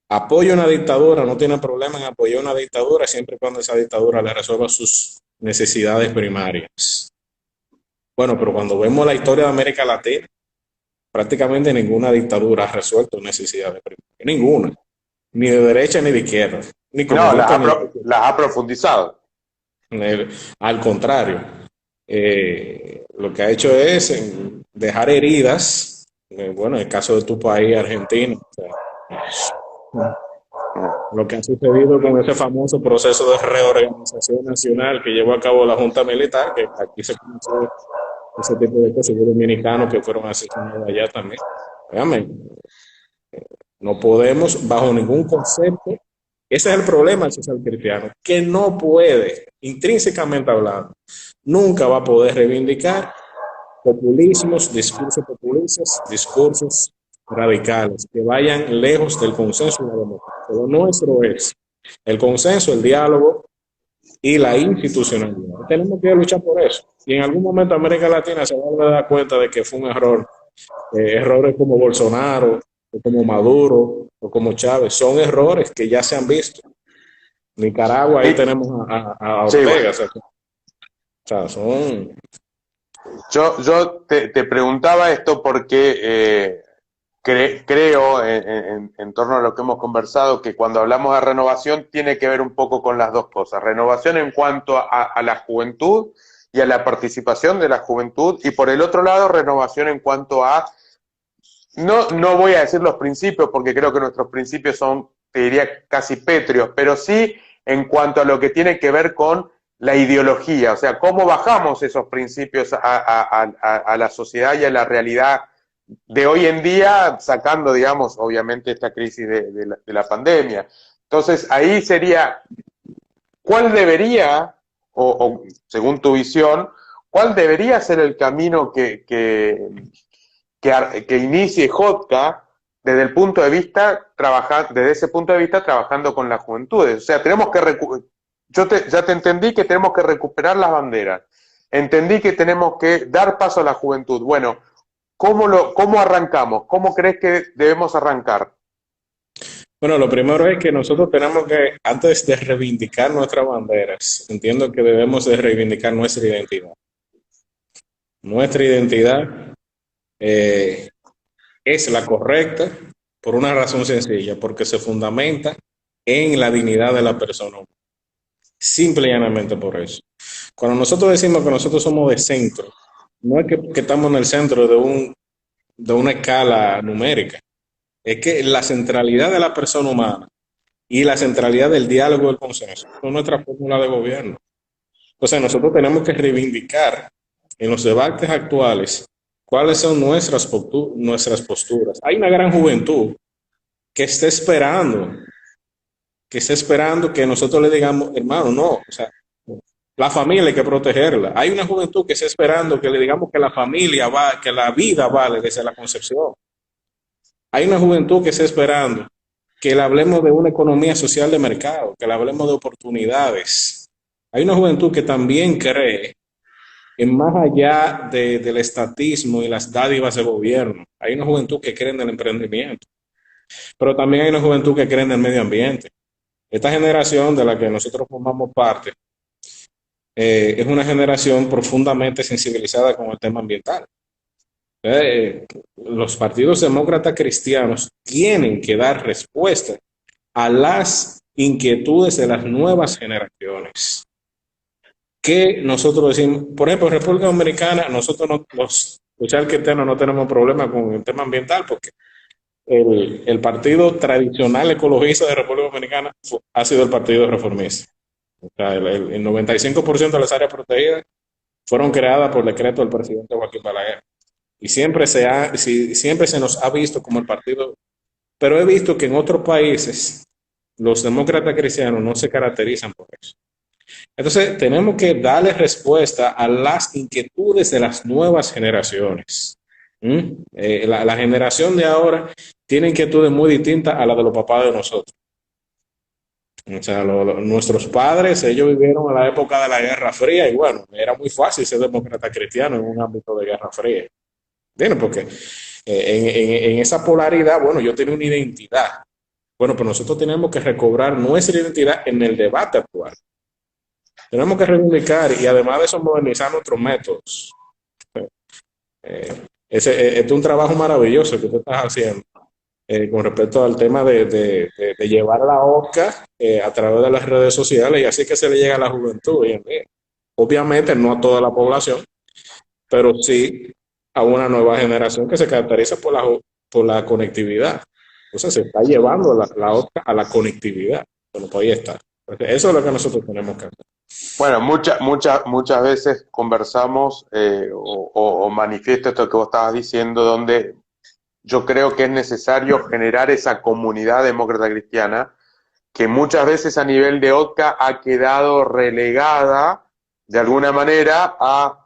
apoya una dictadura, no tiene problema en apoyar una dictadura siempre y cuando esa dictadura le resuelva sus necesidades primarias. Bueno, pero cuando vemos la historia de América Latina, prácticamente ninguna dictadura ha resuelto necesidades primarias. Ninguna. Ni de derecha ni de izquierda. Ni No, comunista ni de las ha profundizado. al contrario, lo que ha hecho es dejar heridas, bueno, en el caso de tu país, Argentina, o sea, lo que ha sucedido con ese famoso proceso de reorganización nacional que llevó a cabo la Junta Militar, que aquí se conoció ese tipo de cosas, hubo dominicanos que fueron asesinados allá también. Véame, no podemos, bajo ningún concepto, ese es el problema del social cristiano, que no puede, intrínsecamente hablando, nunca va a poder reivindicar populismos, discursos populistas, discursos radicales, que vayan lejos del consenso y la democracia. Lo nuestro es el consenso, el diálogo y la institucionalidad. Tenemos que luchar por eso. Y en algún momento América Latina se va a dar cuenta de que fue un error. Errores como Bolsonaro, o como Maduro, o como Chávez, son errores que ya se han visto. Nicaragua, ahí Sí, tenemos a sí, Ortega, bueno. o sea, son... Yo te preguntaba esto porque creo, en torno a lo que hemos conversado, que cuando hablamos de renovación tiene que ver un poco con las dos cosas. Renovación en cuanto a la juventud y a la participación de la juventud, y por el otro lado, renovación en cuanto a, no voy a decir los principios, porque creo que nuestros principios son, te diría, casi pétreos, pero sí en cuanto a lo que tiene que ver con la ideología, o sea, cómo bajamos esos principios a la sociedad y a la realidad de hoy en día, sacando, digamos, obviamente esta crisis de la pandemia. Entonces, ahí sería, ¿cuál debería, según tu visión, cuál debería ser el camino que inicie Jotka desde el punto de vista, desde ese punto de vista, trabajando con las juventudes. O sea, tenemos que ya te entendí que tenemos que recuperar las banderas. Entendí que tenemos que dar paso a la juventud. Bueno, ¿cómo arrancamos? ¿Cómo crees que debemos arrancar? Bueno, lo primero es que nosotros tenemos que, antes de reivindicar nuestras banderas, entiendo que debemos de reivindicar nuestra identidad. Nuestra identidad es la correcta por una razón sencilla, porque se fundamenta en la dignidad de la persona. Simple y llanamente por eso. Cuando nosotros decimos que nosotros somos de centro, no es que estamos en el centro de una escala numérica, es que la centralidad de la persona humana y la centralidad del diálogo y el consenso son nuestra fórmula de gobierno. Entonces nosotros tenemos que reivindicar en los debates actuales cuáles son nuestras posturas. Hay una gran juventud que está esperando que nosotros le digamos, hermano, no, o sea, la familia hay que protegerla. Hay una juventud que está esperando que le digamos que la familia va, que la vida vale desde la concepción. Hay una juventud que está esperando que le hablemos de una economía social de mercado, que le hablemos de oportunidades. Hay una juventud que también cree en más allá del estatismo y las dádivas de gobierno. Hay una juventud que cree en el emprendimiento, pero también hay una juventud que cree en el medio ambiente. Esta generación de la que nosotros formamos parte es una generación profundamente sensibilizada con el tema ambiental. Los partidos demócratas cristianos tienen que dar respuesta a las inquietudes de las nuevas generaciones. Que nosotros decimos, por ejemplo, en República Dominicana, nosotros los cristianos no tenemos problema con el tema ambiental porque el partido tradicional ecologista de República Dominicana ha sido el Partido Reformista. O sea, el 95% de las áreas protegidas fueron creadas por decreto del presidente Joaquín Balaguer. Y siempre se nos ha visto como el partido, pero he visto que en otros países los demócratas cristianos no se caracterizan por eso. Entonces, tenemos que darle respuesta a las inquietudes de las nuevas generaciones. La generación de ahora tiene inquietudes muy distintas a las de los papás de nosotros. O sea, nuestros padres, ellos vivieron en la época de la Guerra Fría y bueno, era muy fácil ser demócrata cristiano en un ámbito de Guerra Fría. ¿Entiendes? Porque en esa polaridad, bueno, yo tengo una identidad. Bueno, pero nosotros tenemos que recobrar nuestra identidad en el debate actual. Tenemos que reivindicar y además de eso modernizar nuestros métodos. Este es un trabajo maravilloso que tú estás haciendo con respecto al tema de llevar la OCA a través de las redes sociales y así que se le llega a la juventud hoy en día. Obviamente no a toda la población, pero sí a una nueva generación que se caracteriza por la conectividad. Entonces se está llevando la OCA a la conectividad. Bueno, pues ahí está. Eso es lo que nosotros tenemos que hacer. Bueno, muchas veces conversamos o manifiesto esto que vos estabas diciendo, donde yo creo que es necesario generar esa comunidad demócrata cristiana que muchas veces a nivel de OCA ha quedado relegada de alguna manera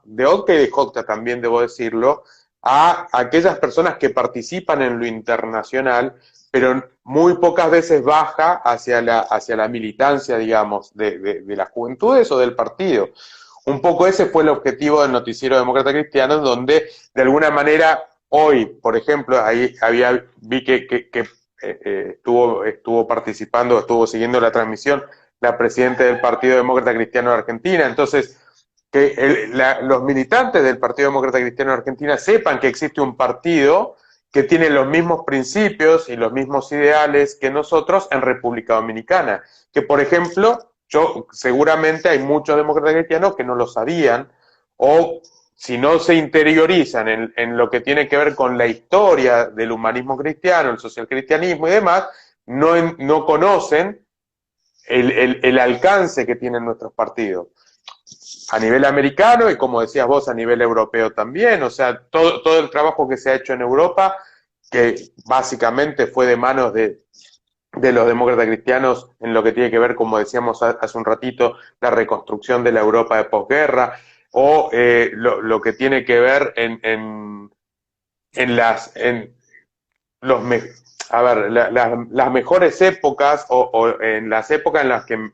de OCA y de JOCTA también debo decirlo, a aquellas personas que participan en lo internacional, pero muy pocas veces baja hacia la militancia, digamos, de las juventudes o del partido. Un poco ese fue el objetivo del Noticiero Demócrata Cristiano, donde de alguna manera hoy, por ejemplo, ahí vi que estuvo participando, estuvo siguiendo la transmisión la presidenta del Partido Demócrata Cristiano de Argentina. Entonces, que los militantes del Partido Demócrata Cristiano de Argentina sepan que existe un partido que tiene los mismos principios y los mismos ideales que nosotros en República Dominicana. Que, por ejemplo, seguramente hay muchos demócratas cristianos que no lo sabían, o si no se interiorizan en lo que tiene que ver con la historia del humanismo cristiano, el socialcristianismo y demás, no conocen el alcance que tienen nuestros partidos. A nivel americano y, como decías vos, a nivel europeo también. O sea, todo el trabajo que se ha hecho en Europa, que básicamente fue de manos de los demócratas cristianos en lo que tiene que ver, como decíamos hace un ratito, la reconstrucción de la Europa de posguerra, o lo que tiene que ver a ver, las mejores épocas o en las épocas en las que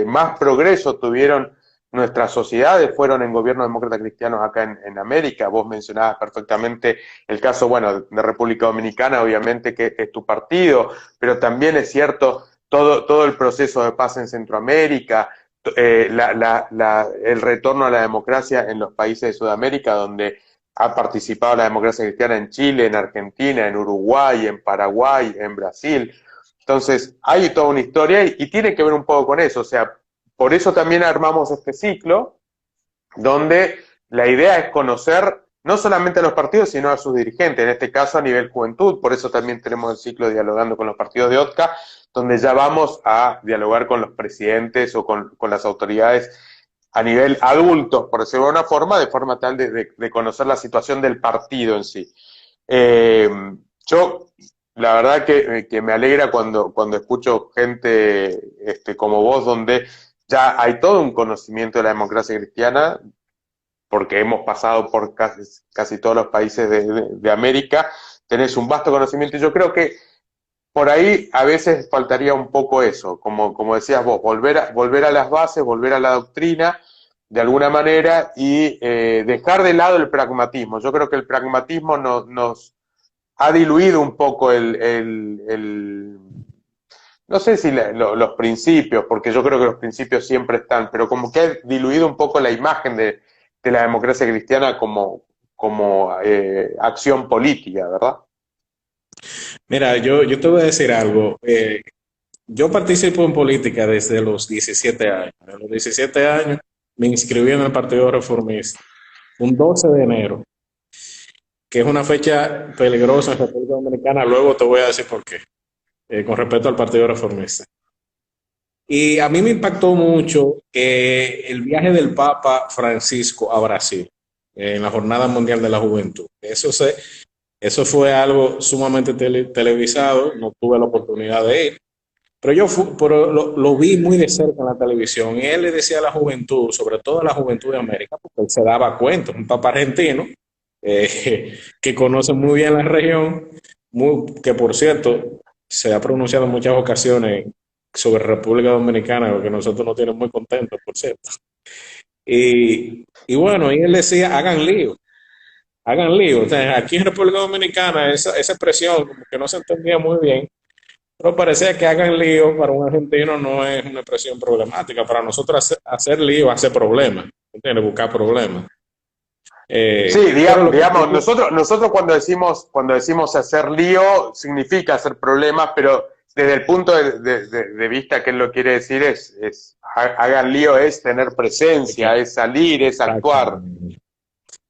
más progreso tuvieron nuestras sociedades fueron en gobiernos demócratas cristianos acá en América. Vos mencionabas perfectamente el caso, bueno, de República Dominicana, obviamente que es tu partido, pero también es cierto todo el proceso de paz en Centroamérica, el retorno a la democracia en los países de Sudamérica, donde ha participado la democracia cristiana en Chile, en Argentina, en Uruguay, en Paraguay, en Brasil. Entonces, hay toda una historia y tiene que ver un poco con eso. O sea, por eso también armamos este ciclo, donde la idea es conocer no solamente a los partidos, sino a sus dirigentes, en este caso a nivel juventud. Por eso también tenemos el ciclo Dialogando con los partidos de OTCA, donde ya vamos a dialogar con los presidentes o con las autoridades a nivel adultos, por decirlo de una forma, de forma tal de conocer la situación del partido en sí. Yo, la verdad que me alegra cuando escucho gente como vos, donde ya hay todo un conocimiento de la democracia cristiana, porque hemos pasado por casi todos los países de América, tenés un vasto conocimiento y yo creo que por ahí a veces faltaría un poco eso, como decías vos, volver a las bases, volver a la doctrina de alguna manera y dejar de lado el pragmatismo. Yo creo que el pragmatismo nos ha diluido un poco no sé si los principios, porque yo creo que los principios siempre están, pero como que ha diluido un poco la imagen de la democracia cristiana como acción política, ¿verdad? Mira, yo te voy a decir algo. Yo participo en política desde los 17 años. A los 17 años me inscribí en el Partido Reformista un 12 de enero, que es una fecha peligrosa en República Dominicana. Luego te voy a decir por qué, con respecto al Partido Reformista. Y a mí me impactó mucho el viaje del Papa Francisco a Brasil en la Jornada Mundial de la Juventud. Eso fue algo sumamente televisado, no tuve la oportunidad de ir, pero pero lo vi muy de cerca en la televisión y él le decía a la juventud, sobre todo a la juventud de América, porque él se daba cuenta, un papa argentino que conoce muy bien la región, que por cierto se ha pronunciado en muchas ocasiones sobre República Dominicana, porque nosotros nos tienen muy contentos, por cierto. Y bueno, y él decía, hagan lío. O sea, aquí en República Dominicana esa expresión como que no se entendía muy bien, pero parecía que hagan lío para un argentino no es una expresión problemática. Para nosotros hacer lío hace problemas, ¿entiendes? Buscar problemas. Sí, Pero digamos, nosotros cuando decimos hacer lío, significa hacer problemas, pero desde el punto de vista que él lo quiere decir hagan lío es tener presencia, es salir, es actuar.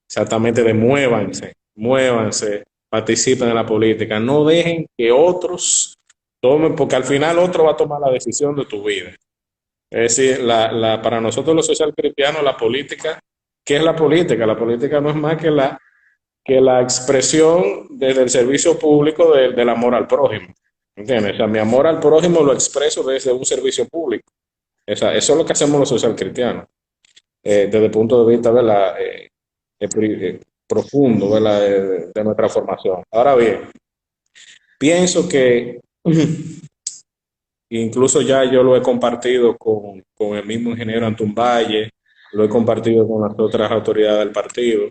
Exactamente, muévanse, participen en la política, no dejen que otros tomen, porque al final otro va a tomar la decisión de tu vida. Es decir, para nosotros los social cristianos, la política, ¿qué es la política? La política no es más que la expresión desde el servicio público del amor al prójimo. ¿Entiendes? O sea, mi amor al prójimo lo expreso desde un servicio público. Eso es lo que hacemos los social cristianos, desde el punto de vista, ¿verdad? Profundo, ¿verdad? De nuestra formación. Ahora bien, pienso que incluso ya yo lo he compartido con el mismo ingeniero Antún Valle, lo he compartido con las otras autoridades del partido,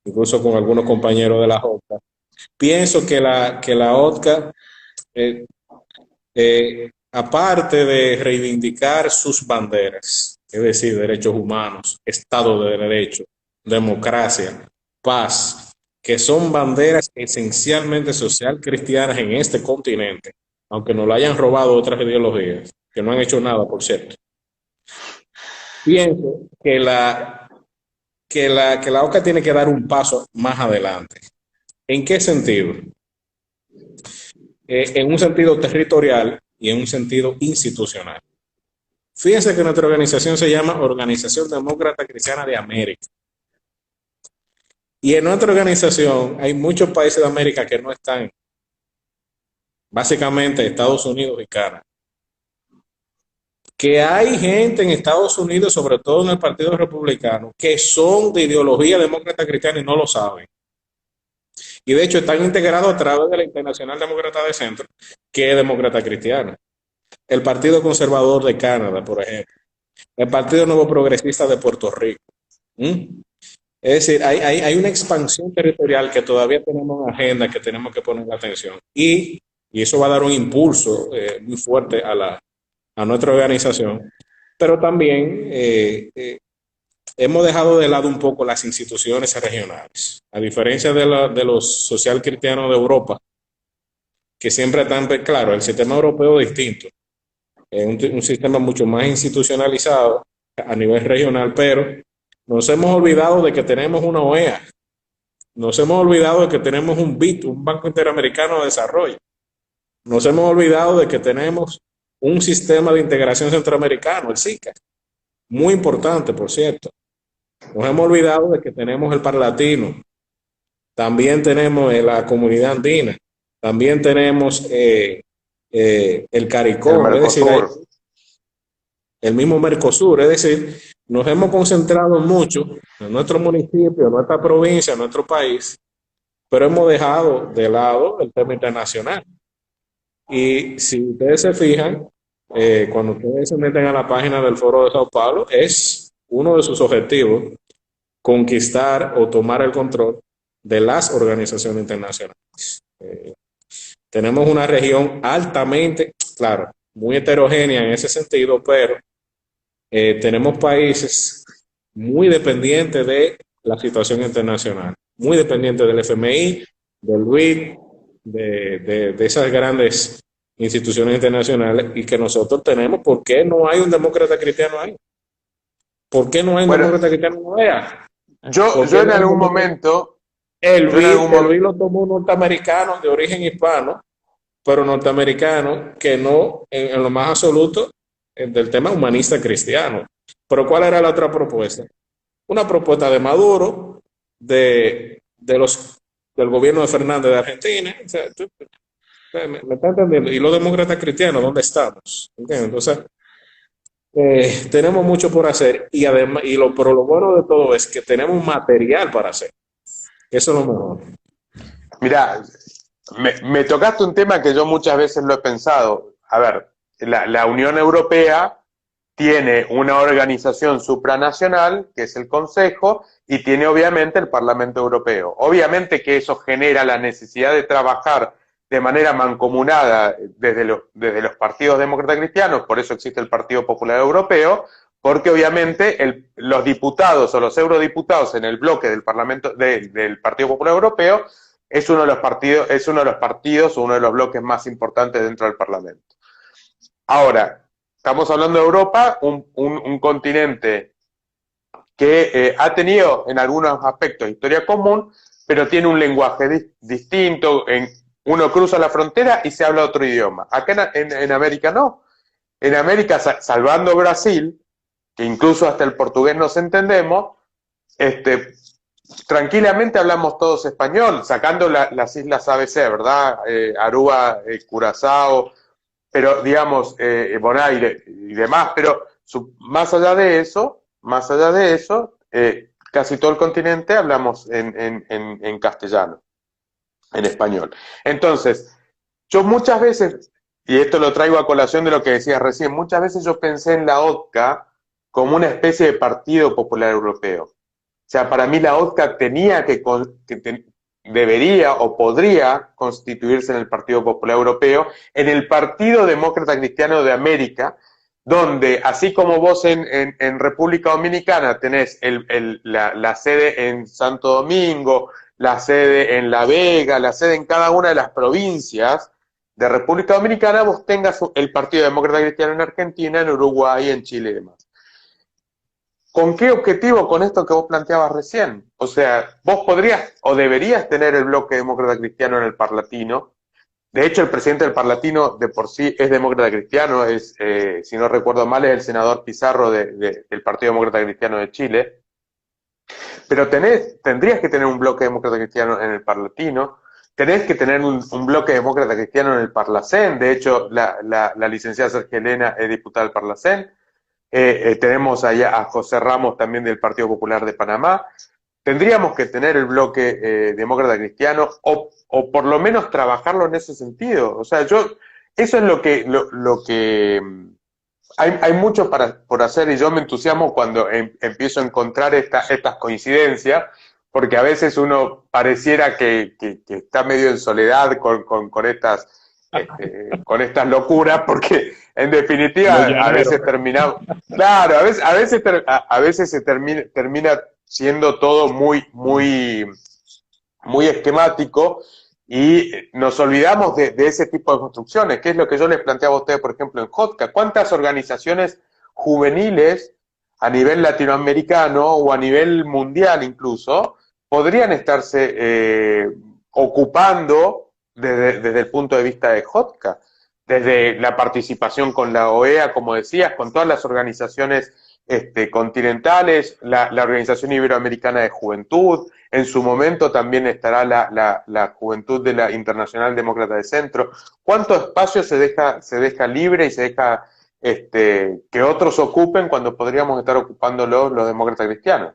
incluso con algunos compañeros de la OTCA. Pienso que la OTCA, aparte de reivindicar sus banderas, es decir, derechos humanos, Estado de Derecho, democracia, paz, que son banderas esencialmente social cristianas en este continente, aunque nos lo hayan robado otras ideologías, que no han hecho nada, por cierto. Pienso que la OCA tiene que dar un paso más adelante. ¿En qué sentido? En un sentido territorial y en un sentido institucional. Fíjense que nuestra organización se llama Organización Demócrata Cristiana de América. Y en nuestra organización hay muchos países de América que no están, básicamente Estados Unidos y Canadá. Que hay gente en Estados Unidos, sobre todo en el Partido Republicano, que son de ideología demócrata cristiana y no lo saben. Y de hecho están integrados a través de la Internacional Demócrata de Centro, que es demócrata cristiana. El Partido Conservador de Canadá, por ejemplo. El Partido Nuevo Progresista de Puerto Rico. ¿Mm? Es decir, hay una expansión territorial que todavía tenemos en agenda, que tenemos que poner atención. Y eso va a dar un impulso muy fuerte a nuestra organización. Pero también hemos dejado de lado un poco las instituciones regionales. A diferencia de los social cristianos de Europa, que siempre están, claro, el sistema europeo es distinto. Es un sistema mucho más institucionalizado a nivel regional, pero nos hemos olvidado de que tenemos una OEA. Nos hemos olvidado de que tenemos un BID, un Banco Interamericano de Desarrollo. Nos hemos olvidado de que tenemos un sistema de integración centroamericano, el SICA. Muy importante, por cierto. Nos hemos olvidado de que tenemos el Parlatino. También tenemos la Comunidad Andina. También tenemos el CARICOM, es decir, el mismo Mercosur. Es decir, nos hemos concentrado mucho en nuestro municipio, en nuestra provincia, en nuestro país, pero hemos dejado de lado el tema internacional. Y si ustedes se fijan, cuando ustedes se meten a la página del Foro de Sao Paulo, es uno de sus objetivos conquistar o tomar el control de las organizaciones internacionales. Tenemos una región altamente, claro, muy heterogénea en ese sentido, pero tenemos países muy dependientes de la situación internacional, muy dependientes del FMI, del BID, de esas grandes instituciones internacionales, y que nosotros tenemos. ¿Por qué no hay un demócrata cristiano ahí? ¿Por qué no hay un demócrata cristiano en OEA? Yo en algún momento... El BID lo tomó un norteamericano de origen hispano, pero norteamericano que no, en lo más absoluto, del tema humanista cristiano. Pero ¿cuál era la otra propuesta? Una propuesta de Maduro, del gobierno de Fernández de Argentina. O sea, me está entendiendo. Y los demócratas cristianos, ¿dónde estamos? ¿Entiendes? Entonces, tenemos mucho por hacer, y además, pero lo bueno de todo es que tenemos material para hacer. Eso es lo mejor. Mira, me tocaste un tema que yo muchas veces lo he pensado. A ver, la Unión Europea tiene una organización supranacional, que es el Consejo, y tiene obviamente el Parlamento Europeo. Obviamente que eso genera la necesidad de trabajar de manera mancomunada desde los partidos demócratas cristianos, por eso existe el Partido Popular Europeo, porque obviamente los diputados o los eurodiputados en el bloque del Parlamento del Partido Popular Europeo es uno de los partidos o uno de los bloques más importantes dentro del Parlamento. Ahora, estamos hablando de Europa, un continente que ha tenido en algunos aspectos historia común, pero tiene un lenguaje distinto. Uno cruza la frontera y se habla otro idioma. Acá en América no. En América, salvando Brasil, que incluso hasta el portugués nos entendemos, tranquilamente hablamos todos español, sacando las islas ABC, ¿verdad? Aruba, Curazao, pero digamos, Bonaire y demás, pero más allá de eso, casi todo el continente hablamos en castellano, en español. Entonces, yo muchas veces, y esto lo traigo a colación de lo que decías recién, muchas veces yo pensé en la OTCA como una especie de Partido Popular Europeo. O sea, para mí la OTCA debería o podría constituirse en el Partido Popular Europeo, en el Partido Demócrata Cristiano de América, donde, así como vos en República Dominicana tenés la sede en Santo Domingo, la sede en La Vega, la sede en cada una de las provincias de República Dominicana, vos tengas el Partido Demócrata Cristiano en Argentina, en Uruguay, en Chile y demás. ¿Con qué objetivo? Con esto que vos planteabas recién. O sea, vos podrías o deberías tener el bloque demócrata cristiano en el Parlatino. De hecho, el presidente del Parlatino de por sí es demócrata cristiano, si no recuerdo mal, es el senador Pizarro del Partido Demócrata Cristiano de Chile. Pero tendrías que tener un bloque demócrata cristiano en el Parlatino, tenés que tener un bloque demócrata cristiano en el Parlacén. De hecho, la licenciada Sergio Elena es diputada del Parlacén. Tenemos allá a José Ramos también del Partido Popular de Panamá. tendríamos que tener el bloque demócrata cristiano o por lo menos trabajarlo en ese sentido. O sea, eso es lo que hay mucho por hacer y yo me entusiasmo cuando empiezo a encontrar estas coincidencias, porque a veces uno pareciera que está medio en soledad con estas locuras, porque en Los definitiva a llaneros. veces terminamos, claro, a veces se termina siendo todo muy esquemático y nos olvidamos de ese tipo de construcciones, que es lo que yo les planteaba a ustedes, por ejemplo, en JOTCA. ¿Cuántas organizaciones juveniles a nivel latinoamericano o a nivel mundial incluso podrían estarse ocupando desde el punto de vista de JOTCA? Desde la participación con la OEA, como decías, con todas las organizaciones continentales, la Organización Iberoamericana de Juventud, en su momento también estará la Juventud de la Internacional Demócrata de Centro. ¿Cuánto espacio se deja libre y se deja que otros ocupen cuando podríamos estar ocupándolo los demócratas cristianos?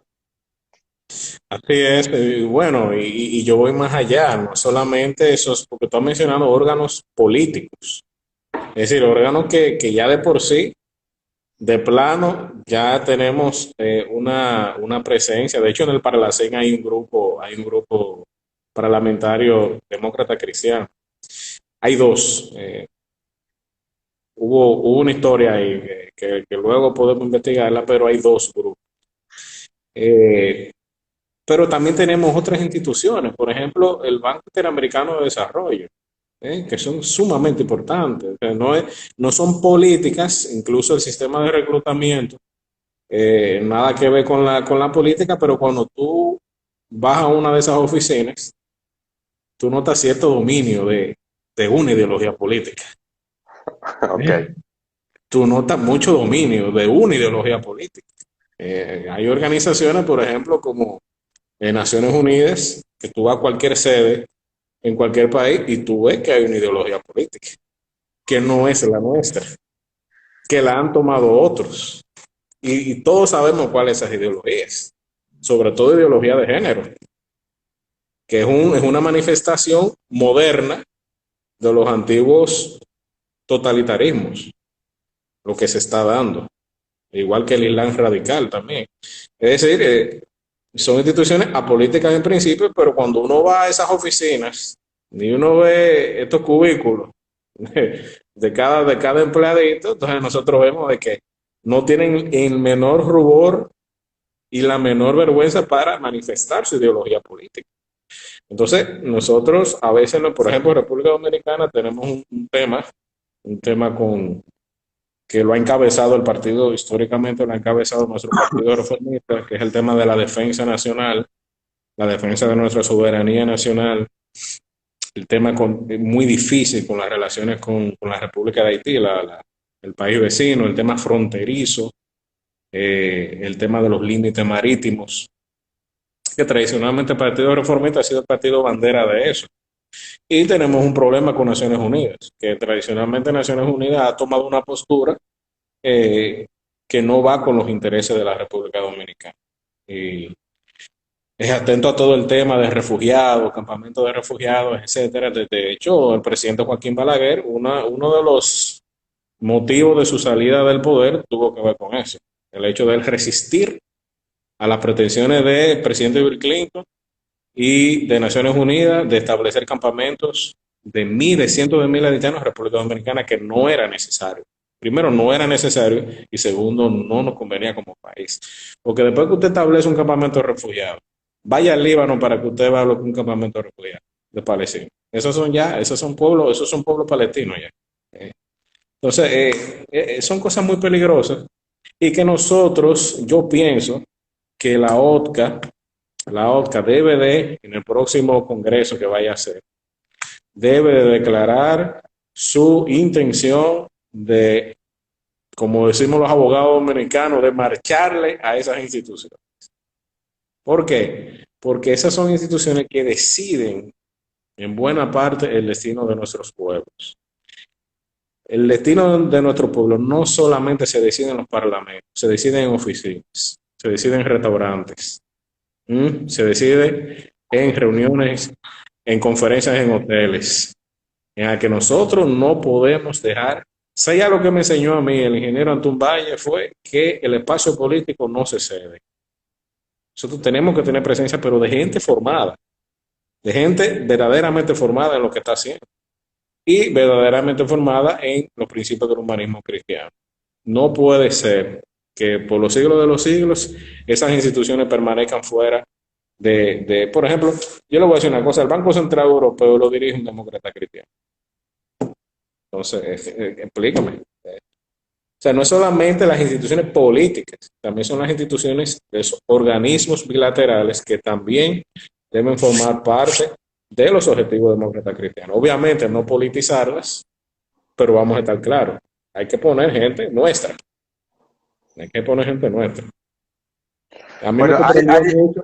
Así es, bueno, y yo voy más allá, no solamente esos, porque tú has mencionado órganos políticos, es decir, órganos que ya de por sí, de plano, ya tenemos una presencia. De hecho, en el Parlacén hay un grupo parlamentario demócrata cristiano. Hay dos. Hubo una historia ahí que luego podemos investigarla, pero hay dos grupos. Eh, pero también tenemos otras instituciones, por ejemplo, el Banco Interamericano de Desarrollo, que son sumamente importantes. O sea, no son políticas, incluso el sistema de reclutamiento, nada que ver con la política, pero cuando tú vas a una de esas oficinas, tú notas cierto dominio de una ideología política. ¿Eh? Ok. Tú notas mucho dominio de una ideología política. Hay organizaciones, por ejemplo, como Naciones Unidas, que tú vas a cualquier sede en cualquier país y tú ves que hay una ideología política, que no es la nuestra, que la han tomado otros. Y todos sabemos cuáles son esas ideologías, sobre todo ideología de género, que es una manifestación moderna de los antiguos totalitarismos, lo que se está dando, igual que el Islam radical también. Es decir, son instituciones apolíticas en principio, pero cuando uno va a esas oficinas y uno ve estos cubículos de cada empleadito, entonces nosotros vemos de que no tienen el menor rubor y la menor vergüenza para manifestar su ideología política. Entonces, nosotros a veces, por ejemplo, en República Dominicana tenemos un tema que lo ha encabezado el partido, históricamente lo ha encabezado nuestro partido reformista, que es el tema de la defensa nacional, la defensa de nuestra soberanía nacional, el tema muy difícil con las relaciones con la República de Haití, el país vecino, el tema fronterizo, el tema de los límites marítimos, que tradicionalmente el Partido Reformista ha sido el partido bandera de eso. Y tenemos un problema con Naciones Unidas, que tradicionalmente Naciones Unidas ha tomado una postura eh, que no va con los intereses de la República Dominicana. Y es atento a todo el tema de refugiados, campamentos de refugiados, etcétera. De hecho, el presidente Joaquín Balaguer, uno de los motivos de su salida del poder tuvo que ver con eso. El hecho de él resistir a las pretensiones del presidente Bill Clinton y de Naciones Unidas de establecer campamentos de miles, cientos de miles de haitianos en República Dominicana, que no era necesario. Primero, no era necesario y segundo, no nos convenía como país. Porque después que usted establece un campamento de refugiados, vaya al Líbano para que usted vea lo que es un campamento de refugiados de Palestina. Esos son pueblos palestinos ya. Entonces, son cosas muy peligrosas y que nosotros, yo pienso que la OTCA debe en el próximo congreso que vaya a hacer, debe de declarar su intención de, como decimos los abogados dominicanos, de marcharle a esas instituciones. ¿Por qué? Porque esas son instituciones que deciden en buena parte el destino de nuestros pueblos. El destino de nuestro pueblo no solamente se decide en los parlamentos, se decide en oficinas, se decide en restaurantes, Se decide en reuniones, en conferencias en hoteles, en la que nosotros no podemos dejar. Si algo que me enseñó a mí el ingeniero Antún Valle fue que el espacio político no se cede. Nosotros tenemos que tener presencia, pero de gente formada, de gente verdaderamente formada en lo que está haciendo y verdaderamente formada en los principios del humanismo cristiano. No puede ser que por los siglos de los siglos esas instituciones permanezcan fuera por ejemplo, yo le voy a decir una cosa, el Banco Central Europeo lo dirige un demócrata cristiano. Entonces, explícame. O sea, no es solamente las instituciones políticas, también son las instituciones de esos organismos bilaterales que también deben formar parte de los objetivos demócratas cristianos. Obviamente no politizarlas, pero vamos a estar claros, hay que poner gente nuestra, hay que poner gente nuestra. A mí me Bueno, sorprendió mucho.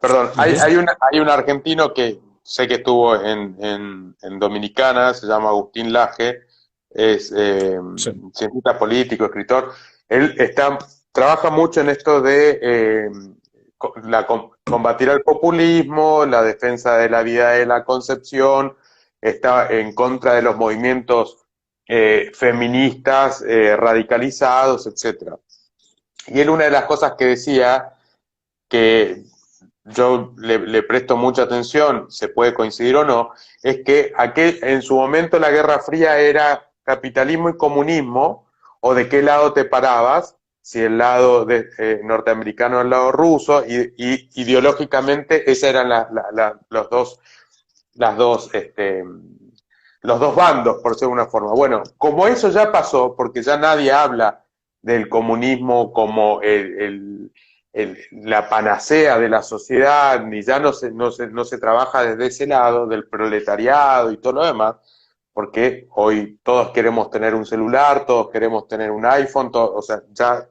perdón, Uh-huh. hay un argentino que sé que estuvo en Dominicana, se llama Agustín Laje, es Sí, cientista político, escritor. Él trabaja mucho en esto de combatir el populismo, la defensa de la vida de la concepción, está en contra de los movimientos feministas radicalizados, etcétera. Y él una de las cosas que decía que yo le presto mucha atención, se puede coincidir o no, es que en su momento la Guerra Fría era capitalismo y comunismo, o de qué lado te parabas, si el lado norteamericano o el lado ruso, y ideológicamente esos eran las dos, los dos bandos, por decirlo de una forma. Bueno, como eso ya pasó, porque ya nadie habla del comunismo como la panacea de la sociedad, ni ya no se trabaja desde ese lado del proletariado y todo lo demás, porque hoy todos queremos tener un celular, todos queremos tener un iPhone, o sea, ya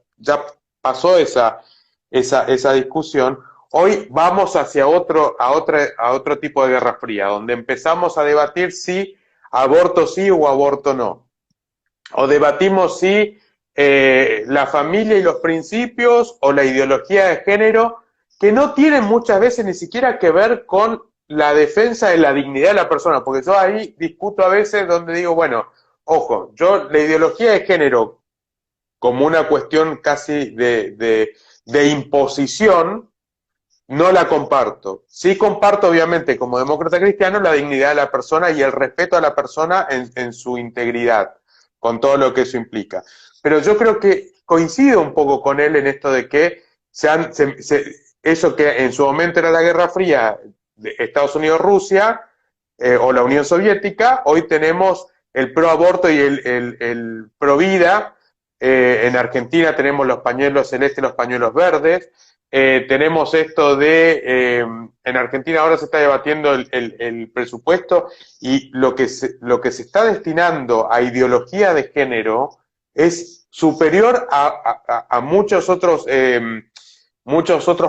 pasó esa discusión. Hoy vamos hacia a otro tipo de guerra fría, donde empezamos a debatir si aborto sí o aborto no. O debatimos si la familia y los principios o la ideología de género, que no tienen muchas veces ni siquiera que ver con la defensa de la dignidad de la persona, porque yo ahí discuto a veces donde digo, bueno, ojo, yo la ideología de género como una cuestión casi de imposición, no la comparto. Sí comparto, obviamente, como demócrata cristiano, la dignidad de la persona y el respeto a la persona en su integridad, con todo lo que eso implica. Pero yo creo que coincido un poco con él en esto de que eso que en su momento era la Guerra Fría de Estados Unidos-Rusia o la Unión Soviética, hoy tenemos el pro aborto y el pro vida. En Argentina tenemos los pañuelos celestes y los pañuelos verdes. Tenemos esto en Argentina ahora se está debatiendo el presupuesto y lo que se está destinando a ideología de género es superior a muchos otros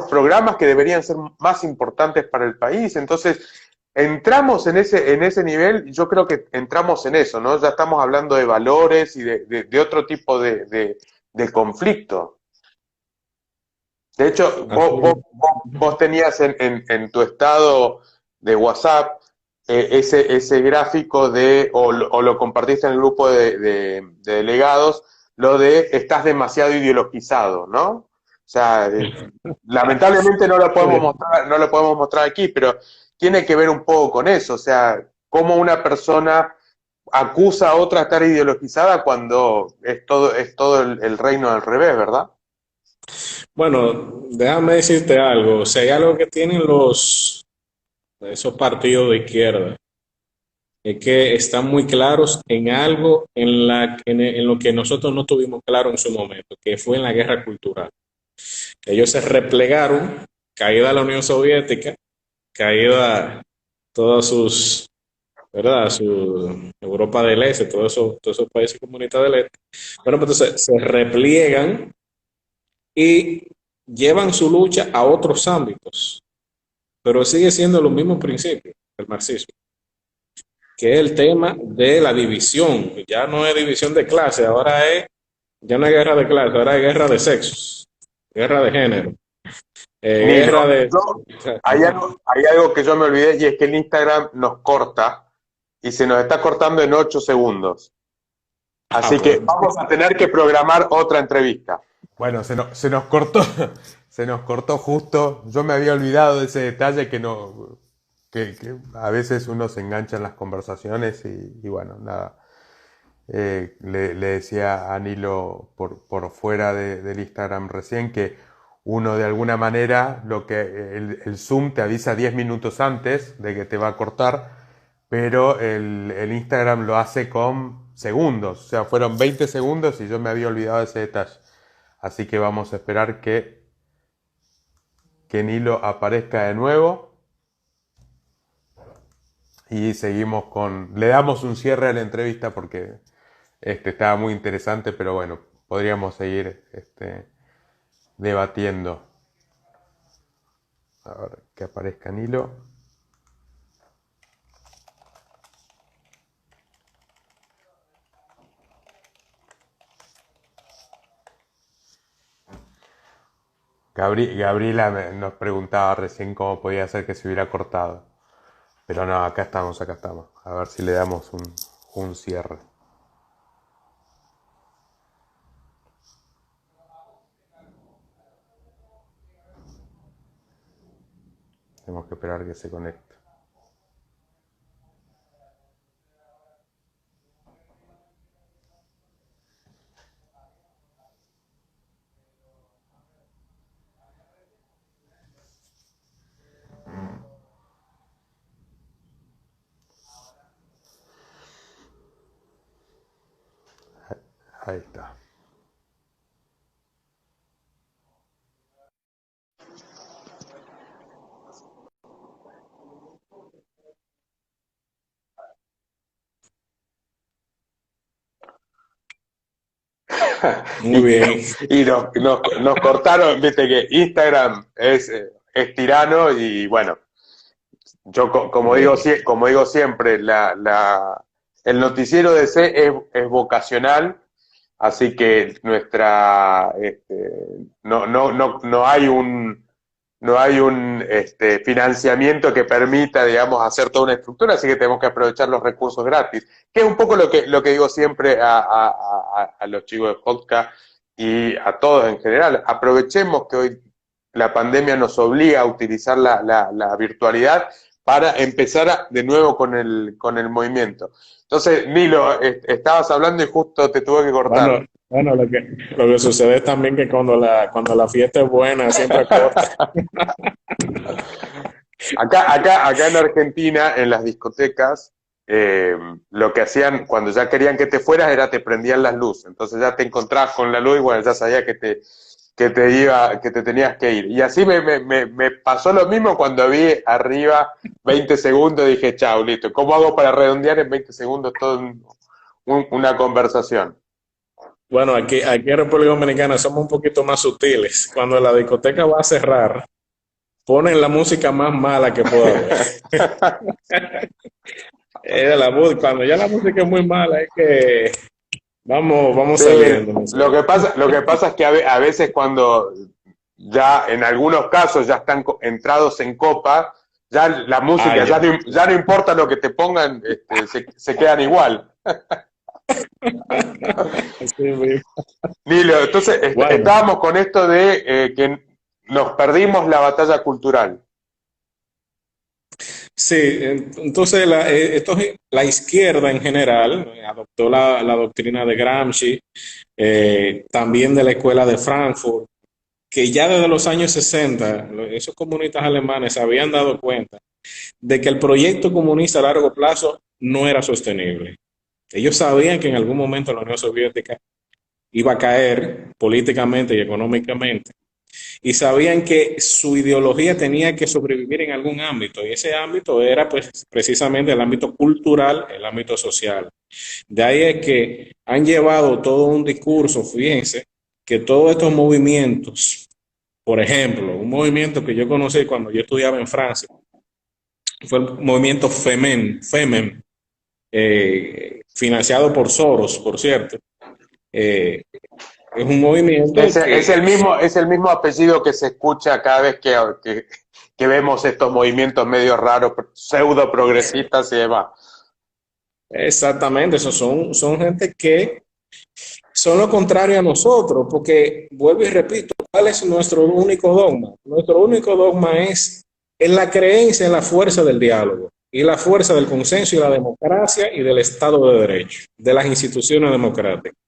programas que deberían ser más importantes para el país. Entonces, entramos en ese nivel, yo creo que entramos en eso, ¿no? Ya estamos hablando de valores y de otro tipo de conflicto. De hecho, así es. vos tenías en tu estado de WhatsApp ese gráfico o lo compartiste en el grupo de delegados, lo de estás demasiado ideologizado, ¿no? O sea, lamentablemente no lo podemos mostrar aquí, pero tiene que ver un poco con eso, o sea, cómo una persona acusa a otra de estar ideologizada cuando es todo el reino al revés, ¿verdad? Bueno, déjame decirte algo. Si hay algo que tienen esos partidos de izquierda, es que están muy claros en algo en lo que nosotros no tuvimos claro en su momento, que fue en la guerra cultural. Ellos se replegaron, caída la Unión Soviética, caída todas sus, ¿verdad? Su Europa del Este, todos esos países comunistas del Este. Bueno, pues entonces se repliegan y llevan su lucha a otros ámbitos, pero sigue siendo los mismos principios del marxismo, que es el tema de la división. Ya no es división de clase, ya no es guerra de clase, ahora es guerra de sexos, guerra de género. Nilo, Guerra de... hay algo que yo me olvidé y es que el Instagram nos corta y se nos está cortando en 8 segundos. Ah, Así que bueno. vamos a tener que programar otra entrevista. Bueno, se nos cortó, se nos cortó justo. Yo me había olvidado de ese detalle que no, que a veces uno se engancha en las conversaciones y bueno, nada. Le decía a Nilo por fuera del Instagram recién que uno de alguna manera lo que el Zoom te avisa 10 minutos antes de que te va a cortar, pero el Instagram lo hace con segundos, o sea, fueron 20 segundos y yo me había olvidado de ese detalle. Así que vamos a esperar que Nilo aparezca de nuevo y seguimos con... Le damos un cierre a la entrevista porque estaba muy interesante, pero bueno, podríamos seguir debatiendo. A ver, que aparezca Nilo. Gabriela nos preguntaba recién cómo podía ser que se hubiera cortado. Pero no, acá estamos, acá estamos. A ver si le damos un cierre. Tenemos que esperar que se conecte. Ahí está. Muy bien. Y nos cortaron, viste que Instagram es tirano y bueno, yo como digo siempre, el noticiero de C es vocacional, así que no hay un financiamiento que permita, digamos, hacer toda una estructura, así que tenemos que aprovechar los recursos gratis, que es un poco lo que digo siempre a los chicos de podcast y a todos en general. Aprovechemos que hoy la pandemia nos obliga a utilizar la virtualidad para empezar de nuevo con el movimiento. Entonces, Nilo, estabas hablando y justo te tuve que cortar. Bueno, lo que sucede es también que cuando la fiesta es buena, siempre corta. Acá en Argentina, en las discotecas, lo que hacían cuando ya querían que te fueras era te prendían las luces. Entonces ya te encontrabas con la luz y bueno, ya sabía que te tenías que ir. Y así me pasó lo mismo cuando vi arriba 20 segundos, dije, chao, listo. ¿Cómo hago para redondear en 20 segundos toda una conversación? Bueno, aquí en República Dominicana somos un poquito más sutiles. Cuando la discoteca va a cerrar, ponen la música más mala que pueda haber. Cuando ya la música es muy mala, es que vamos Sí, saliendo. lo que pasa es que a veces cuando ya en algunos casos ya están entrados en copa, ya la música, ya no importa lo que te pongan, se quedan igual. Sí, Nilo, entonces bueno, estábamos con esto de que nos perdimos la batalla cultural. sí, entonces la izquierda en general adoptó la doctrina de Gramsci, también de la escuela de Frankfurt, que ya desde los años 60 esos comunistas alemanes se habían dado cuenta de que el proyecto comunista a largo plazo no era sostenible. Ellos sabían que en algún momento la Unión Soviética iba a caer políticamente y económicamente, y sabían que su ideología tenía que sobrevivir en algún ámbito, y ese ámbito era pues precisamente el ámbito cultural, el ámbito social. De ahí es que han llevado todo un discurso, fíjense, que todos estos movimientos, por ejemplo, un movimiento que yo conocí cuando yo estudiaba en Francia, fue el movimiento Femen, financiado por Soros, por cierto, eh, Es un movimiento Es el mismo apellido que se escucha cada vez que vemos estos movimientos medio raros, pseudo progresistas y demás. exactamente, esos son gente que son lo contrario a nosotros, porque vuelvo y repito, ¿cuál es nuestro único dogma? Nuestro único dogma es en la creencia en la fuerza del diálogo y la fuerza del consenso y la democracia y del Estado de Derecho, de las instituciones democráticas.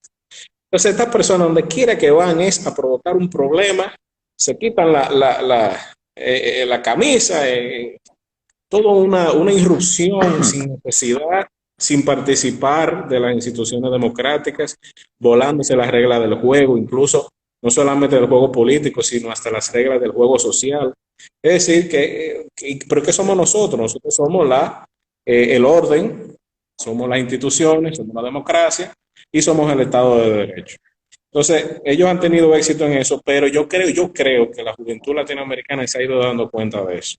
Entonces, estas personas, donde quiera que van, es a provocar un problema, se quitan la camisa, toda una irrupción sin necesidad, sin participar de las instituciones democráticas, volándose las reglas del juego, incluso no solamente del juego político, sino hasta las reglas del juego social. Es decir, ¿pero qué somos nosotros? Nosotros somos el orden, somos las instituciones, somos la democracia y somos el Estado de Derecho. Entonces, ellos han tenido éxito en eso, pero yo creo que la juventud latinoamericana se ha ido dando cuenta de eso,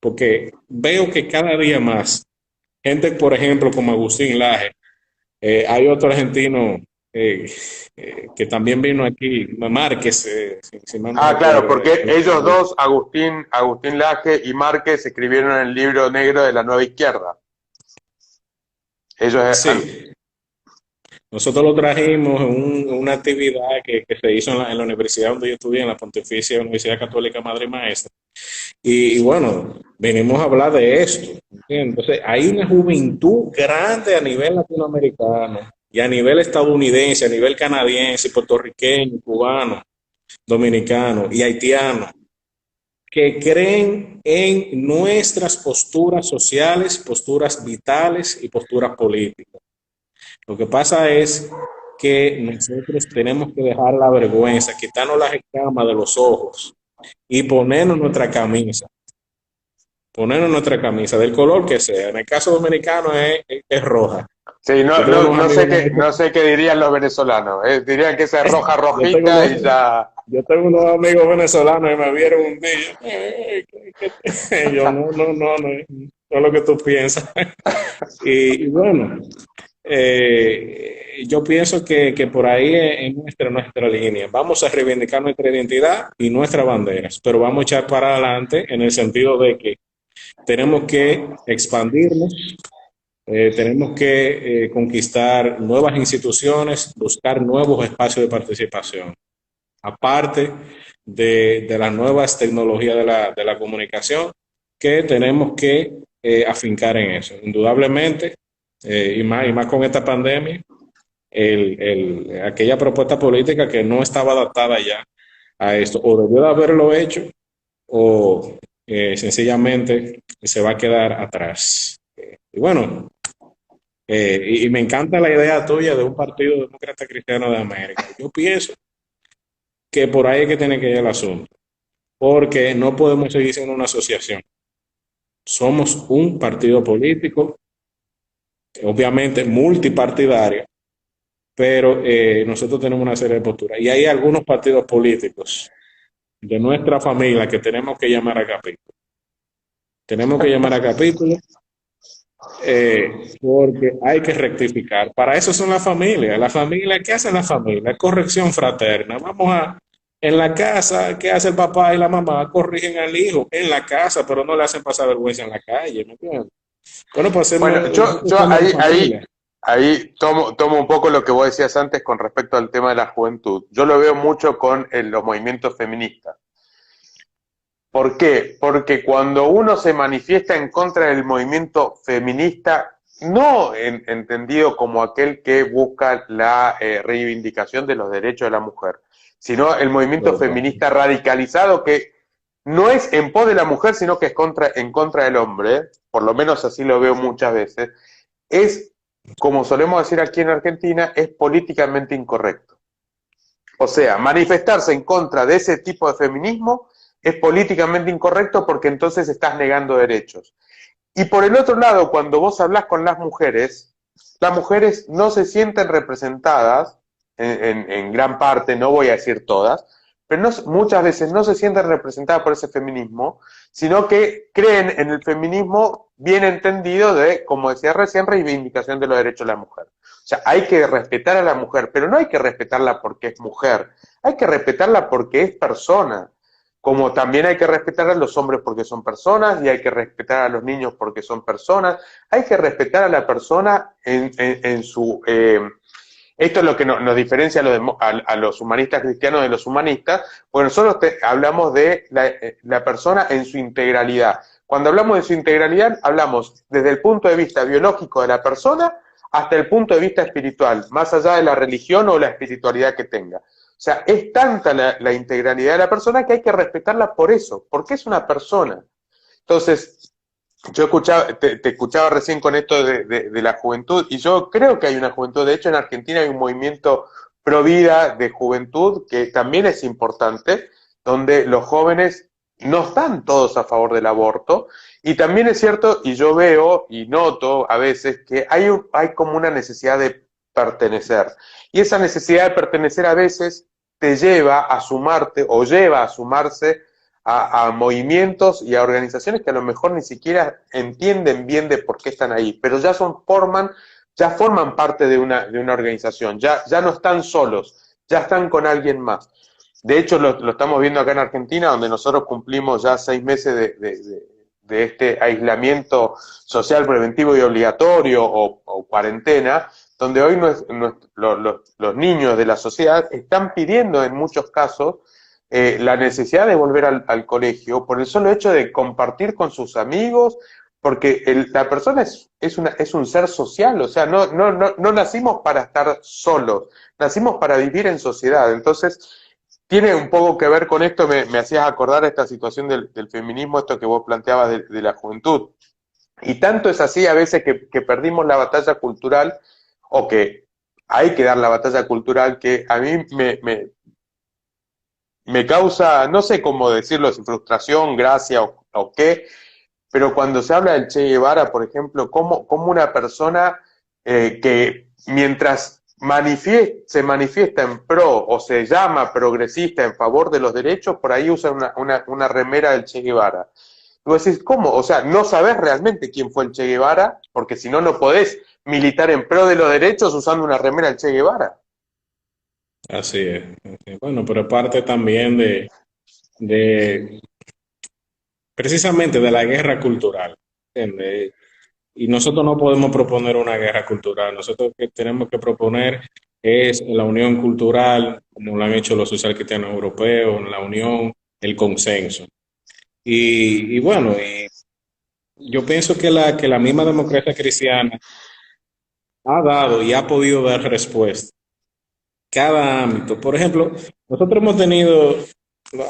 porque veo que cada día más, gente, por ejemplo, como Agustín Laje, hay otro argentino que también vino aquí, Márquez, si mal no Claro, recuerdo, porque ellos dos, Agustín Laje y Márquez, escribieron el libro negro de la nueva izquierda. Ellos sí, nosotros lo trajimos en una actividad que se hizo en la universidad donde yo estudié, en la Pontificia Universidad Católica Madre y Maestra. Y bueno, venimos a hablar de esto, ¿entiendes? Entonces, hay una juventud grande a nivel latinoamericano y a nivel estadounidense, a nivel canadiense, puertorriqueño, cubano, dominicano y haitiano, que creen en nuestras posturas sociales, posturas vitales y posturas políticas. Lo que pasa es que nosotros tenemos que dejar la vergüenza, quitarnos las escamas de los ojos y ponernos nuestra camisa del color que sea. En el caso dominicano es roja. Sí, Yo tengo unos amigos no sé qué dirían los venezolanos. Dirían que esa es roja, yo tengo rojita y ya. yo tengo unos amigos venezolanos que me vieron un día. Yo, no es lo que tú piensas. Y bueno, yo pienso que por ahí es nuestra línea. Vamos a reivindicar nuestra identidad y nuestras banderas, pero vamos a echar para adelante en el sentido de que tenemos que expandirnos, tenemos que conquistar nuevas instituciones, buscar nuevos espacios de participación, aparte de las nuevas tecnologías de la comunicación, que tenemos que afincar en eso. Indudablemente, y más con esta pandemia, aquella propuesta política que no estaba adaptada ya a esto, o debió de haberlo hecho, o sencillamente se va a quedar atrás. Y bueno, y me encanta la idea tuya de un partido demócrata cristiano de América. Yo pienso que por ahí es que tiene que ir el asunto, porque no podemos seguir siendo una asociación. Somos un partido político, obviamente multipartidario, pero nosotros tenemos una serie de posturas. Y hay algunos partidos políticos de nuestra familia que tenemos que llamar a capítulo. Tenemos que llamar a capítulo porque hay que rectificar. Para eso son las familias. La familia, ¿qué hace la familia? Corrección fraterna. En la casa, ¿qué hace el papá y la mamá? Corrigen al hijo en la casa, pero no le hacen pasar vergüenza en la calle, ¿me entiendes? Bueno, pues Yo ahí tomo un poco lo que vos decías antes con respecto al tema de la juventud. Yo lo veo mucho con los movimientos feministas. ¿Por qué? Porque cuando uno se manifiesta en contra del movimiento feminista, no entendido como aquel que busca la reivindicación de los derechos de la mujer, sino el movimiento feminista radicalizado que no es en pos de la mujer, sino que es en contra del hombre, por lo menos así lo veo muchas veces, es, como solemos decir aquí en Argentina, es políticamente incorrecto. O sea, manifestarse en contra de ese tipo de feminismo es políticamente incorrecto porque entonces estás negando derechos. Y por el otro lado, cuando vos hablás con las mujeres no se sienten representadas, en gran parte, no voy a decir todas, pero muchas veces no se sienten representadas por ese feminismo, sino que creen en el feminismo bien entendido de, como decía recién, reivindicación de los derechos de la mujer. O sea, hay que respetar a la mujer, pero no hay que respetarla porque es mujer, hay que respetarla porque es persona, como también hay que respetar a los hombres porque son personas y hay que respetar a los niños porque son personas, hay que respetar a la persona en su... esto es lo que nos diferencia a los humanistas cristianos de los humanistas, porque nosotros hablamos de la persona en su integralidad. Cuando hablamos de su integralidad, hablamos desde el punto de vista biológico de la persona hasta el punto de vista espiritual, más allá de la religión o la espiritualidad que tenga. O sea, es tanta la integralidad de la persona que hay que respetarla por eso, porque es una persona. Entonces, yo te escuchaba recién con esto de la juventud, y yo creo que hay una juventud, de hecho en Argentina hay un movimiento pro vida de juventud que también es importante, donde los jóvenes no están todos a favor del aborto, y también es cierto, y yo veo y noto a veces que hay como una necesidad de pertenecer, y esa necesidad de pertenecer a veces te lleva a sumarte o lleva a sumarse a movimientos y a organizaciones que a lo mejor ni siquiera entienden bien de por qué están ahí, pero ya forman parte de una organización, ya no están solos, ya están con alguien más. De hecho, lo estamos viendo acá en Argentina, donde nosotros cumplimos ya 6 meses de este aislamiento social preventivo y obligatorio o cuarentena, donde hoy los niños de la sociedad están pidiendo en muchos casos la necesidad de volver al colegio por el solo hecho de compartir con sus amigos, porque la persona es un ser social, o sea, no nacimos para estar solos, nacimos para vivir en sociedad. Entonces, tiene un poco que ver con esto, me hacías acordar esta situación del feminismo, esto que vos planteabas de la juventud. Y tanto es así a veces que perdimos la batalla cultural, o que hay que dar la batalla cultural, que a mí me causa, no sé cómo decirlo, si frustración, gracia o qué, pero cuando se habla del Che Guevara, por ejemplo, como una persona que mientras se manifiesta en pro o se llama progresista en favor de los derechos, por ahí usa una remera del Che Guevara. Y vos decís, ¿cómo? O sea, no sabés realmente quién fue el Che Guevara, porque si no, no podés militar en pro de los derechos usando una remera del Che Guevara. Así es. Bueno, pero parte también de precisamente de la guerra cultural, ¿entiendes? Y nosotros no podemos proponer una guerra cultural, nosotros lo que tenemos que proponer es la unión cultural, como lo han hecho los socialcristianos europeos, la unión, el consenso. Y bueno, yo pienso que la misma democracia cristiana ha dado y ha podido dar respuesta cada ámbito. Por ejemplo, nosotros hemos tenido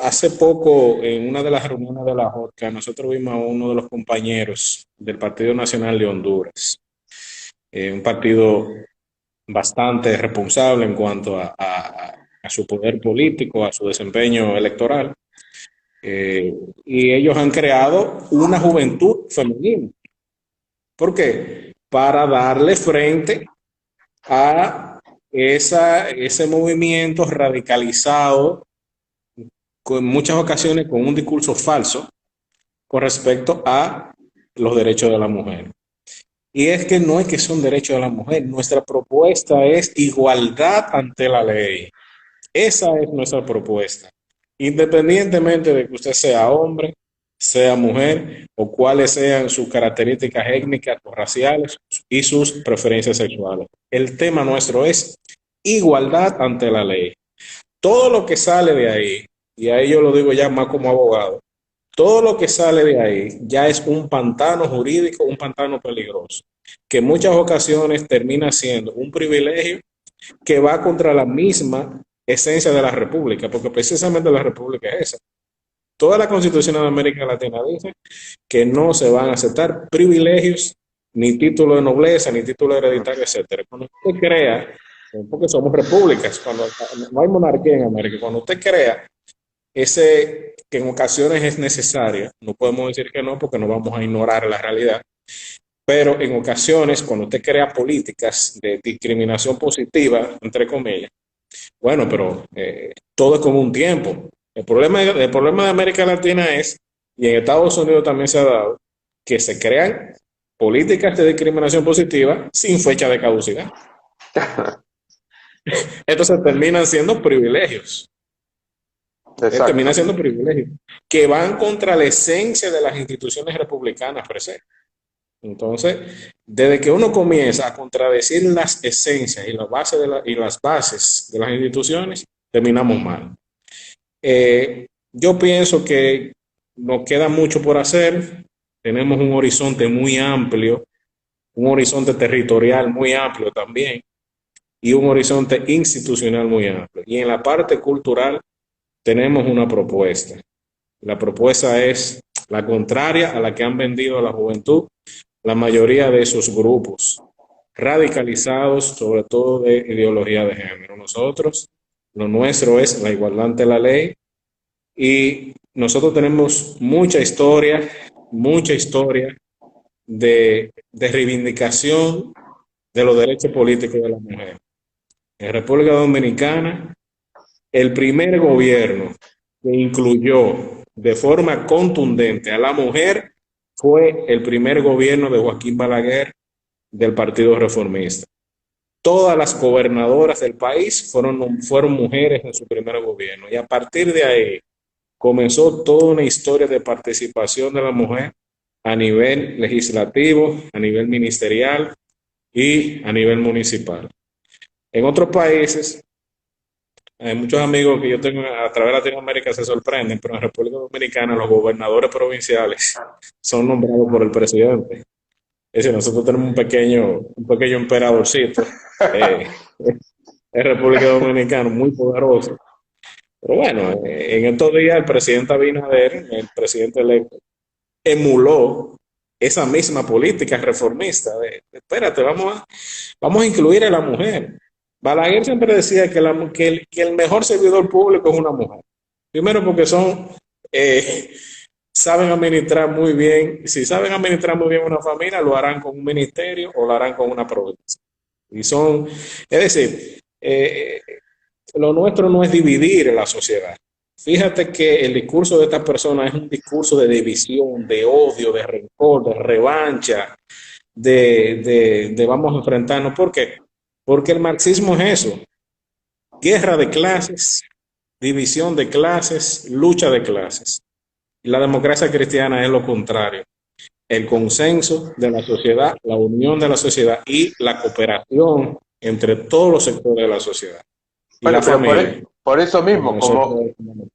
hace poco en una de las reuniones de la JOTCA, nosotros vimos a uno de los compañeros del Partido Nacional de Honduras, un partido bastante responsable en cuanto a su poder político, a su desempeño electoral, y ellos han creado una juventud femenina. ¿Por qué? Para darle frente a ese movimiento radicalizado, con muchas ocasiones con un discurso falso con respecto a los derechos de la mujer. Y es que no es que son derechos de la mujer, nuestra propuesta es igualdad ante la ley. Esa es nuestra propuesta. Independientemente de que usted sea hombre, sea mujer o cuáles sean sus características étnicas o raciales y sus preferencias sexuales. El tema nuestro es igualdad ante la ley. Todo lo que sale de ahí, y ahí yo lo digo ya más como abogado, todo lo que sale de ahí ya es un pantano jurídico, un pantano peligroso, que en muchas ocasiones termina siendo un privilegio que va contra la misma esencia de la República, porque precisamente la República es esa. Toda la Constitución de América Latina dice que no se van a aceptar privilegios, ni título de nobleza, ni título hereditario, etcétera. Cuando usted crea, porque somos repúblicas, cuando no hay monarquía en América, cuando usted crea ese que en ocasiones es necesario, no podemos decir que no, porque no vamos a ignorar la realidad, pero en ocasiones, cuando usted crea políticas de discriminación positiva, entre comillas, bueno, pero todo es como un tiempo. El problema de América Latina es, y en Estados Unidos también se ha dado, que se crean políticas de discriminación positiva sin fecha de caducidad. Entonces terminan siendo privilegios. Terminan Exacto. siendo privilegios que van contra la esencia de las instituciones republicanas per se. Entonces, desde que uno comienza a contradecir las esencias y las bases de las instituciones, terminamos mal. Yo pienso que nos queda mucho por hacer. Tenemos un horizonte muy amplio, un horizonte territorial muy amplio también, y un horizonte institucional muy amplio. Y en la parte cultural tenemos una propuesta. La propuesta es la contraria a la que han vendido a la juventud la mayoría de esos grupos radicalizados, sobre todo de ideología de género. Nosotros, lo nuestro es la igualdad ante la ley, y nosotros tenemos mucha historia de reivindicación de los derechos políticos de la mujer. En República Dominicana, el primer gobierno que incluyó de forma contundente a la mujer fue el primer gobierno de Joaquín Balaguer del Partido Reformista. Todas las gobernadoras del país fueron mujeres en su primer gobierno, y a partir de ahí comenzó toda una historia de participación de la mujer a nivel legislativo, a nivel ministerial y a nivel municipal. En otros países, hay muchos amigos que yo tengo a través de Latinoamérica se sorprenden, pero en República Dominicana los gobernadores provinciales son nombrados por el presidente. Es decir, nosotros tenemos un pequeño emperadorcito en República Dominicana, muy poderoso. Pero bueno, en estos días el presidente Abinader, el presidente electo, emuló esa misma política reformista espérate, vamos a incluir a la mujer. Balaguer siempre decía que el mejor servidor público es una mujer. Primero porque eh, saben administrar muy bien. Si saben administrar muy bien una familia, lo harán con un ministerio o lo harán con una provincia. Es decir, lo nuestro no es dividir la sociedad. Fíjate que el discurso de estas personas es un discurso de división, de odio, de rencor, de revancha, de vamos a enfrentarnos. ¿Por qué? Porque el marxismo es eso: guerra de clases, división de clases, lucha de clases. Y la democracia cristiana es lo contrario: el consenso de la sociedad, la unión de la sociedad y la cooperación entre todos los sectores de la sociedad. Y Bueno, la pero familia, por eso como mismo, como nosotros.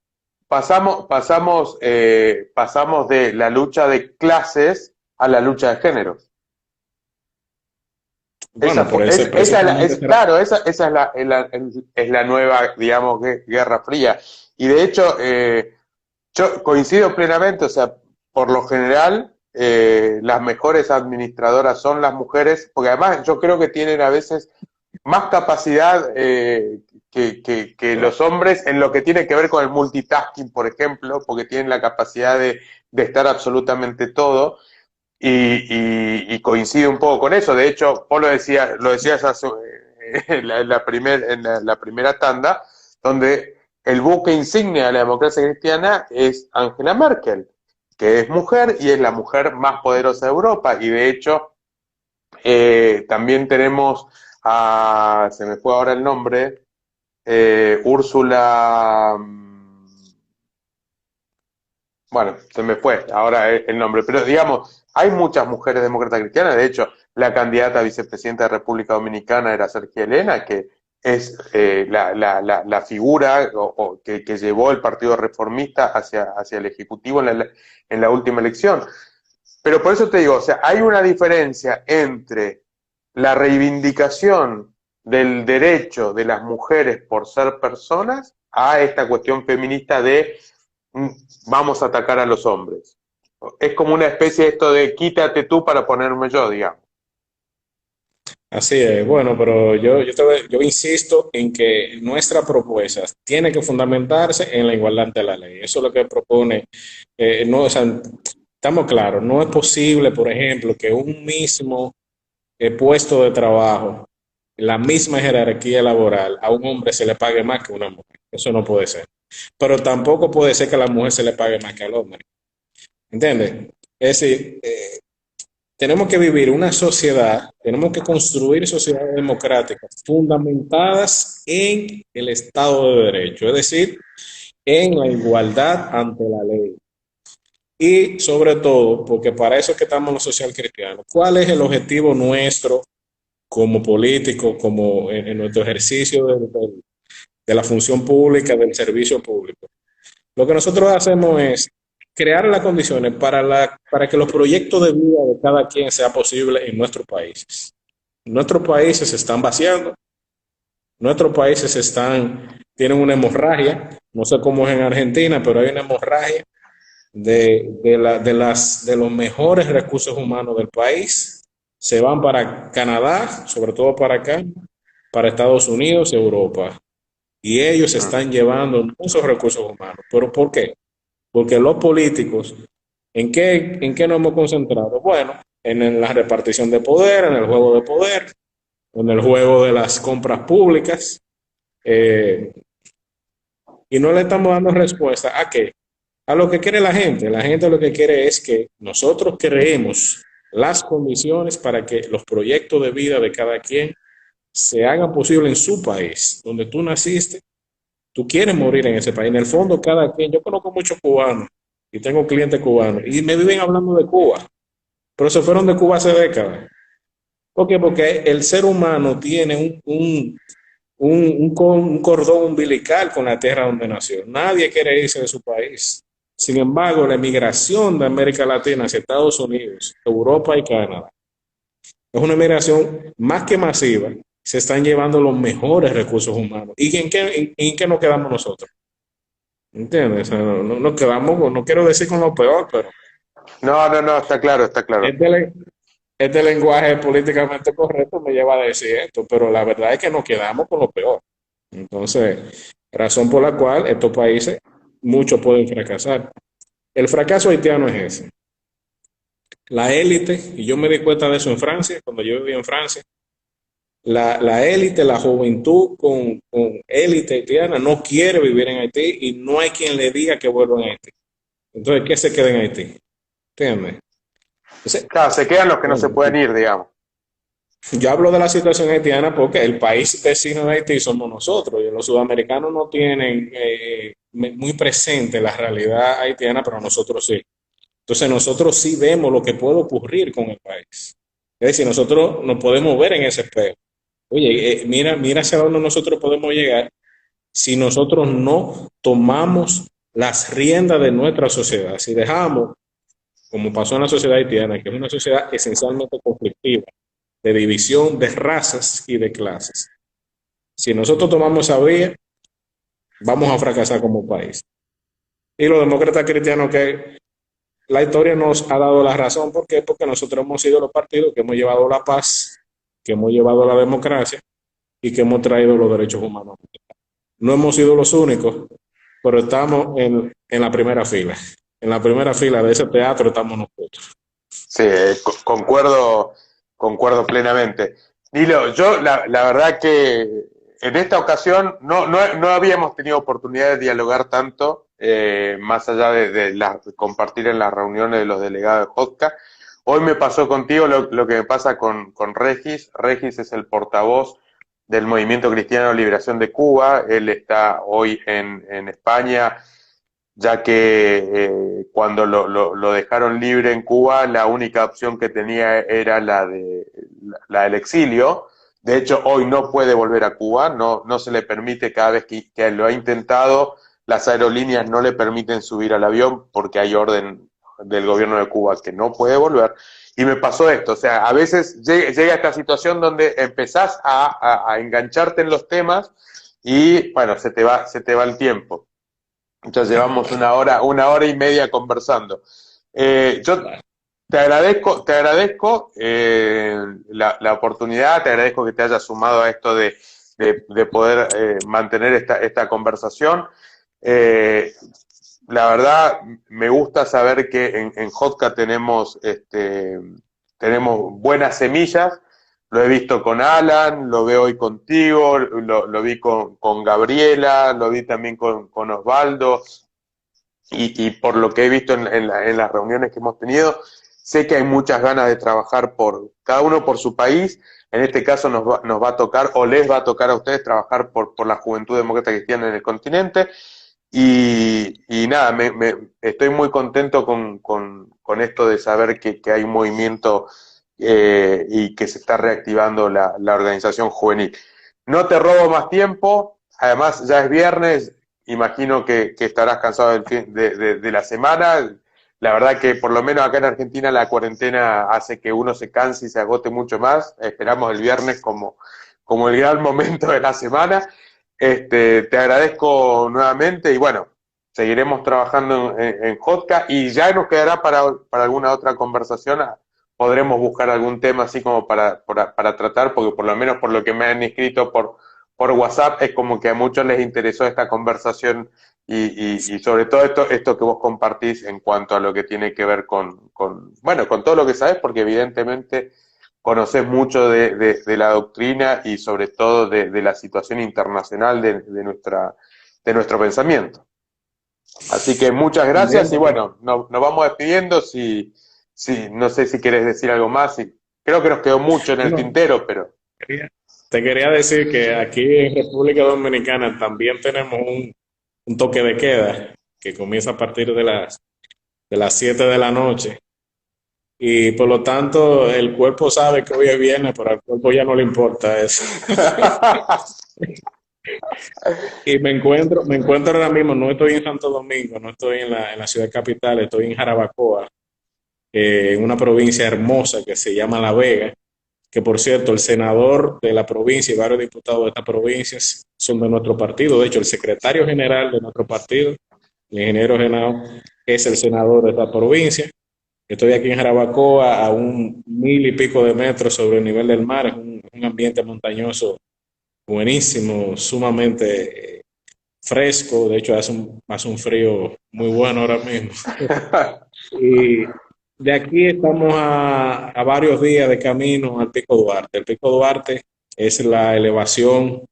pasamos de la lucha de clases a la lucha de géneros. Bueno, por ese precisamente será. Claro, esa es la nueva, digamos, Guerra Fría. Y de hecho, yo coincido plenamente, o sea, por lo general, las mejores administradoras son las mujeres, porque además yo creo que tienen a veces más capacidad que los hombres en lo que tiene que ver con el multitasking, por ejemplo, porque tienen la capacidad de estar absolutamente todo. Y coincide un poco con eso. De hecho, vos lo decías en la primera tanda, donde el buque insignia de la democracia cristiana es Angela Merkel, que es mujer y es la mujer más poderosa de Europa. Y de hecho, también tenemos se me fue ahora el nombre, Úrsula. Bueno, se me fue ahora el nombre, pero digamos, hay muchas mujeres demócratas cristianas. De hecho, la candidata a vicepresidenta de República Dominicana era Sergio Elena, que es la figura que llevó el Partido Reformista hacia el Ejecutivo en la última elección. Pero por eso te digo, o sea, hay una diferencia entre la reivindicación del derecho de las mujeres por ser personas a esta cuestión feminista de vamos a atacar a los hombres. Es como una especie de esto de quítate tú para ponerme yo, digamos. Así es, bueno, pero yo insisto en que nuestra propuesta tiene que fundamentarse en la igualdad ante la ley. Eso es lo que propone. No, o sea, estamos claros, no es posible, por ejemplo, que un mismo puesto de trabajo, la misma jerarquía laboral, a un hombre se le pague más que a una mujer. Eso no puede ser. Pero tampoco puede ser que a la mujer se le pague más que al hombre. ¿Entiendes? Es decir, tenemos que vivir una sociedad, tenemos que construir sociedades democráticas fundamentadas en el Estado de Derecho, es decir, en la igualdad ante la ley. Y sobre todo, porque para eso es que estamos los social cristianos, ¿cuál es el objetivo nuestro como políticos, como en nuestro ejercicio de la función pública, del servicio público? Lo que nosotros hacemos es crear las condiciones para que los proyectos de vida de cada quien sea posible en nuestros países. Nuestros países se están vaciando, nuestros países tienen una hemorragia, no sé cómo es en Argentina, pero hay una hemorragia de los mejores recursos humanos del país, se van para Canadá, sobre todo para acá, para Estados Unidos y Europa. Y ellos están llevando muchos recursos humanos. ¿Pero por qué? Porque los políticos, ¿en qué nos hemos concentrado? Bueno, en la repartición de poder, en el juego de poder, en el juego de las compras públicas, eh, y no le estamos dando respuesta a qué, a lo que quiere la gente. La gente lo que quiere es que nosotros creemos las condiciones para que los proyectos de vida de cada quien se hagan posible en su país, donde tú naciste. Tú quieres morir en ese país. En el fondo, cada quien, yo conozco muchos cubanos y tengo clientes cubanos y me viven hablando de Cuba, pero se fueron de Cuba hace décadas. ¿Por qué? Porque el ser humano tiene un cordón umbilical con la tierra donde nació. Nadie quiere irse de su país. Sin embargo, la emigración de América Latina hacia Estados Unidos, Europa y Canadá es una migración más que masiva. Se están llevando los mejores recursos humanos. ¿Y en qué nos quedamos nosotros? ¿Entiendes? O sea, no nos quedamos, no quiero decir con lo peor, pero No, está claro, está claro. este, este lenguaje políticamente correcto me lleva a decir esto, pero la verdad es que nos quedamos con lo peor. Entonces, razón por la cual estos países, muchos pueden fracasar. El fracaso haitiano es ese. La élite, y yo me di cuenta de eso en Francia, cuando yo vivía en Francia, la élite, la juventud con élite haitiana no quiere vivir en Haití y no hay quien le diga que vuelva a Haití. Entonces, ¿qué se queda en Haití? ¿Entiendes? Entonces, Claro, se quedan los que no se bueno, pueden ir, digamos. yo hablo de la situación haitiana porque el país vecino de Haití somos nosotros y los sudamericanos no tienen muy presente la realidad haitiana, pero nosotros sí. Entonces nosotros sí vemos lo que puede ocurrir con el país. Es decir, nosotros nos podemos ver en ese espejo. Oye, mira hacia dónde nosotros podemos llegar si nosotros no tomamos las riendas de nuestra sociedad, si dejamos, como pasó en la sociedad haitiana, que es una sociedad esencialmente conflictiva, de división de razas y de clases. Si nosotros tomamos esa vía, vamos a fracasar como país. Y los demócratas cristianos, que la historia nos ha dado la razón. ¿Por qué? Porque nosotros hemos sido los partidos que hemos llevado la paz, que hemos llevado la democracia y que hemos traído los derechos humanos. No hemos sido los únicos, pero estamos en la primera fila. En la primera fila de ese teatro estamos nosotros. Sí, concuerdo plenamente. Dilo, yo la verdad que en esta ocasión no habíamos tenido oportunidad de dialogar tanto, más allá de compartir en las reuniones de los delegados de JOTCA. Hoy me pasó contigo lo que me pasa con Regis. Regis es el portavoz del Movimiento Cristiano de Liberación de Cuba. Él está hoy en España, ya que cuando lo dejaron libre en Cuba, la única opción que tenía era la del exilio. De hecho, hoy no puede volver a Cuba, no se le permite, cada vez que lo ha intentado, las aerolíneas no le permiten subir al avión porque hay orden del gobierno de Cuba que no puede volver. Y me pasó esto, o sea, a veces llega esta situación donde empezás a engancharte en los temas y, bueno, se te va el tiempo. Ya llevamos una hora y media conversando. Yo te agradezco la oportunidad, te agradezco que te hayas sumado a esto de poder mantener esta conversación. La verdad, me gusta saber que en JOTCA tenemos buenas semillas. Lo he visto con Alan, lo veo hoy contigo, lo vi con Gabriela, lo vi también con Osvaldo. y por lo que he visto en las reuniones que hemos tenido, sé que hay muchas ganas de trabajar por cada uno por su país. En este caso nos va a tocar, o les va a tocar a ustedes trabajar por la juventud demócrata cristiana en el continente. Y nada, estoy muy contento con esto de saber que hay un movimiento y que se está reactivando la organización juvenil. No te robo más tiempo, además ya es viernes, imagino que estarás cansado de la semana. La verdad que por lo menos acá en Argentina la cuarentena hace que uno se canse y se agote mucho más. Esperamos el viernes como el gran momento de la semana. Te agradezco nuevamente y bueno, seguiremos trabajando en Jotka y ya nos quedará para alguna otra conversación. Podremos buscar algún tema así como para tratar, porque por lo menos por lo que me han escrito por WhatsApp es como que a muchos les interesó esta conversación y sobre todo esto que vos compartís en cuanto a lo que tiene que ver bueno, con todo lo que sabes, porque evidentemente conoces mucho de la doctrina y sobre todo de la situación internacional de nuestro pensamiento. Así que muchas gracias y bueno, nos vamos despidiendo. No sé si quieres decir algo más. Creo que nos quedó mucho en el Bueno, tintero, pero te quería decir que aquí en República Dominicana también tenemos un toque de queda que comienza a partir de las 7 de la noche. Y por lo tanto, el cuerpo sabe que hoy es viernes, pero al cuerpo ya no le importa eso. Y me encuentro ahora mismo, no estoy en Santo Domingo, no estoy en la ciudad capital, estoy en Jarabacoa, en una provincia hermosa que se llama La Vega, que por cierto, el senador de la provincia y varios diputados de esta provincia son de nuestro partido. De hecho, el secretario general de nuestro partido, el ingeniero Genao, es el senador de esta provincia. Estoy aquí en Jarabacoa, a 1,000 y pico de metros sobre el nivel del mar. Es un ambiente montañoso buenísimo, sumamente fresco. De hecho, hace un frío muy bueno ahora mismo. Y de aquí estamos a varios días de camino al Pico Duarte. El Pico Duarte es la elevación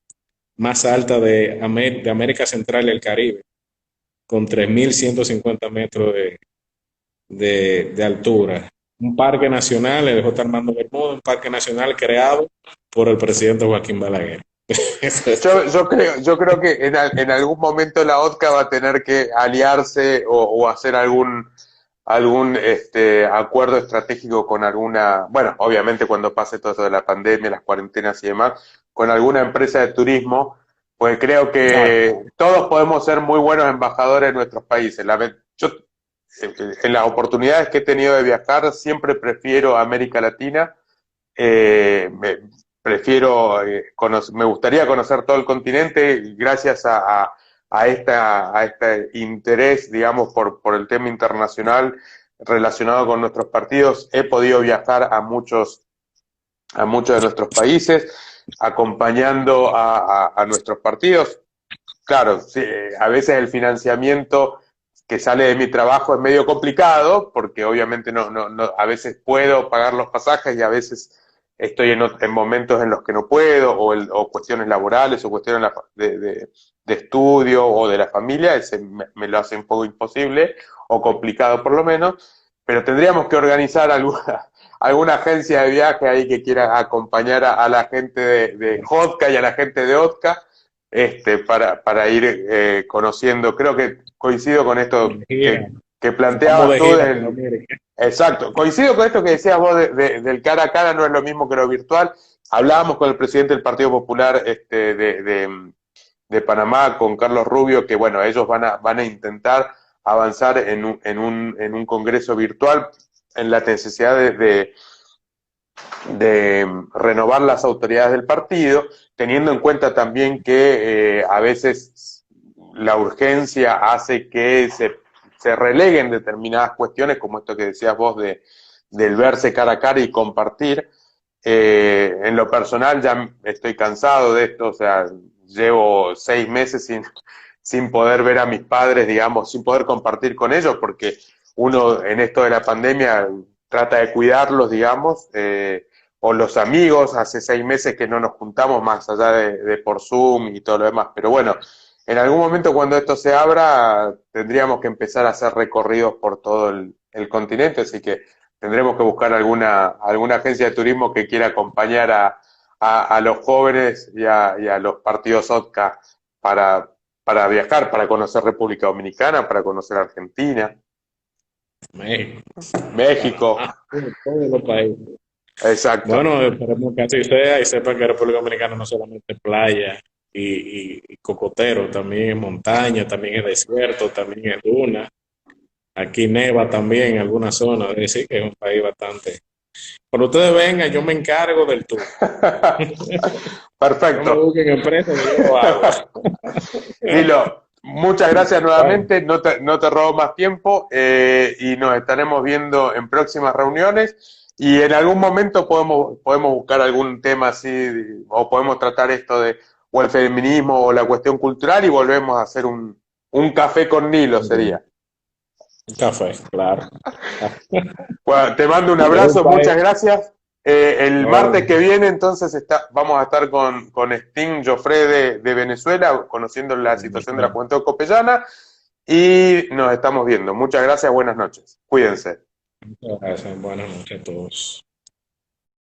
más alta de América Central y el Caribe, con 3.150 metros de altura. Un parque nacional, el J. Armando Bermúdez, un parque nacional creado por el presidente Joaquín Balaguer. yo creo que en algún momento la OTCA va a tener que aliarse o hacer algún acuerdo estratégico con alguna, bueno, obviamente cuando pase todo esto de la pandemia, las cuarentenas y demás, con alguna empresa de turismo, pues creo que todos podemos ser muy buenos embajadores en nuestros países. Yo, en las oportunidades que he tenido de viajar, siempre prefiero América Latina. Prefiero, me gustaría conocer todo el continente gracias a este interés, digamos, por el tema internacional relacionado con nuestros partidos. He podido viajar a muchos de nuestros países, acompañando a nuestros partidos. Claro, sí, a veces el financiamiento que sale de mi trabajo es medio complicado, porque obviamente a veces puedo pagar los pasajes y a veces estoy en momentos en los que no puedo, o cuestiones laborales, o cuestiones de estudio o de la familia, ese me lo hace un poco imposible, o complicado por lo menos, pero tendríamos que organizar alguna agencia de viaje ahí que quiera acompañar a la gente de Jotka y a la gente de Otka, para ir conociendo. Creo que coincido con esto que planteabas tú exacto, coincido con esto que decías vos del cara a cara, no es lo mismo que lo virtual. Hablábamos con el presidente del Partido Popular de Panamá, con Carlos Rubio, que bueno, ellos van a intentar avanzar en un congreso virtual, en la necesidad de renovar las autoridades del partido, teniendo en cuenta también que a veces la urgencia hace que se releguen determinadas cuestiones, como esto que decías vos del verse cara a cara y compartir. En lo personal ya estoy cansado de esto, o sea, llevo 6 meses sin poder ver a mis padres, digamos, sin poder compartir con ellos, porque uno en esto de la pandemia trata de cuidarlos, digamos, o los amigos, hace 6 meses que no nos juntamos más allá de por Zoom y todo lo demás, pero bueno, en algún momento cuando esto se abra, tendríamos que empezar a hacer recorridos por todo el continente, así que tendremos que buscar alguna agencia de turismo que quiera acompañar a los jóvenes y a los partidos OTCA para, para viajar, para conocer República Dominicana, para conocer Argentina, México, México, Panamá, todos los países. exacto. Bueno, esperemos que así sea y sepan que República Dominicana no solamente es playa y cocotero, también es montaña, también es desierto, también es duna. Aquí neva también en algunas zonas, es decir, que es un país bastante. Cuando ustedes vengan, yo me encargo del tour. No me Perfecto. busquen empresa, que yo lo hago. Lilo, muchas gracias Bueno, nuevamente, no te robo más tiempo y nos estaremos viendo en próximas reuniones y en algún momento podemos buscar algún tema así o podemos tratar esto de o el feminismo o la cuestión cultural y volvemos a hacer un café con Nilo sería. un café, claro. Bueno, te mando un Es un abrazo, país. muchas gracias. El martes No, que viene entonces vamos a estar con Sting Joffre de Venezuela, conociendo la situación de la juventud copellana y nos estamos viendo. Muchas gracias, buenas noches. Cuídense. muchas gracias. Buenas noches a todos.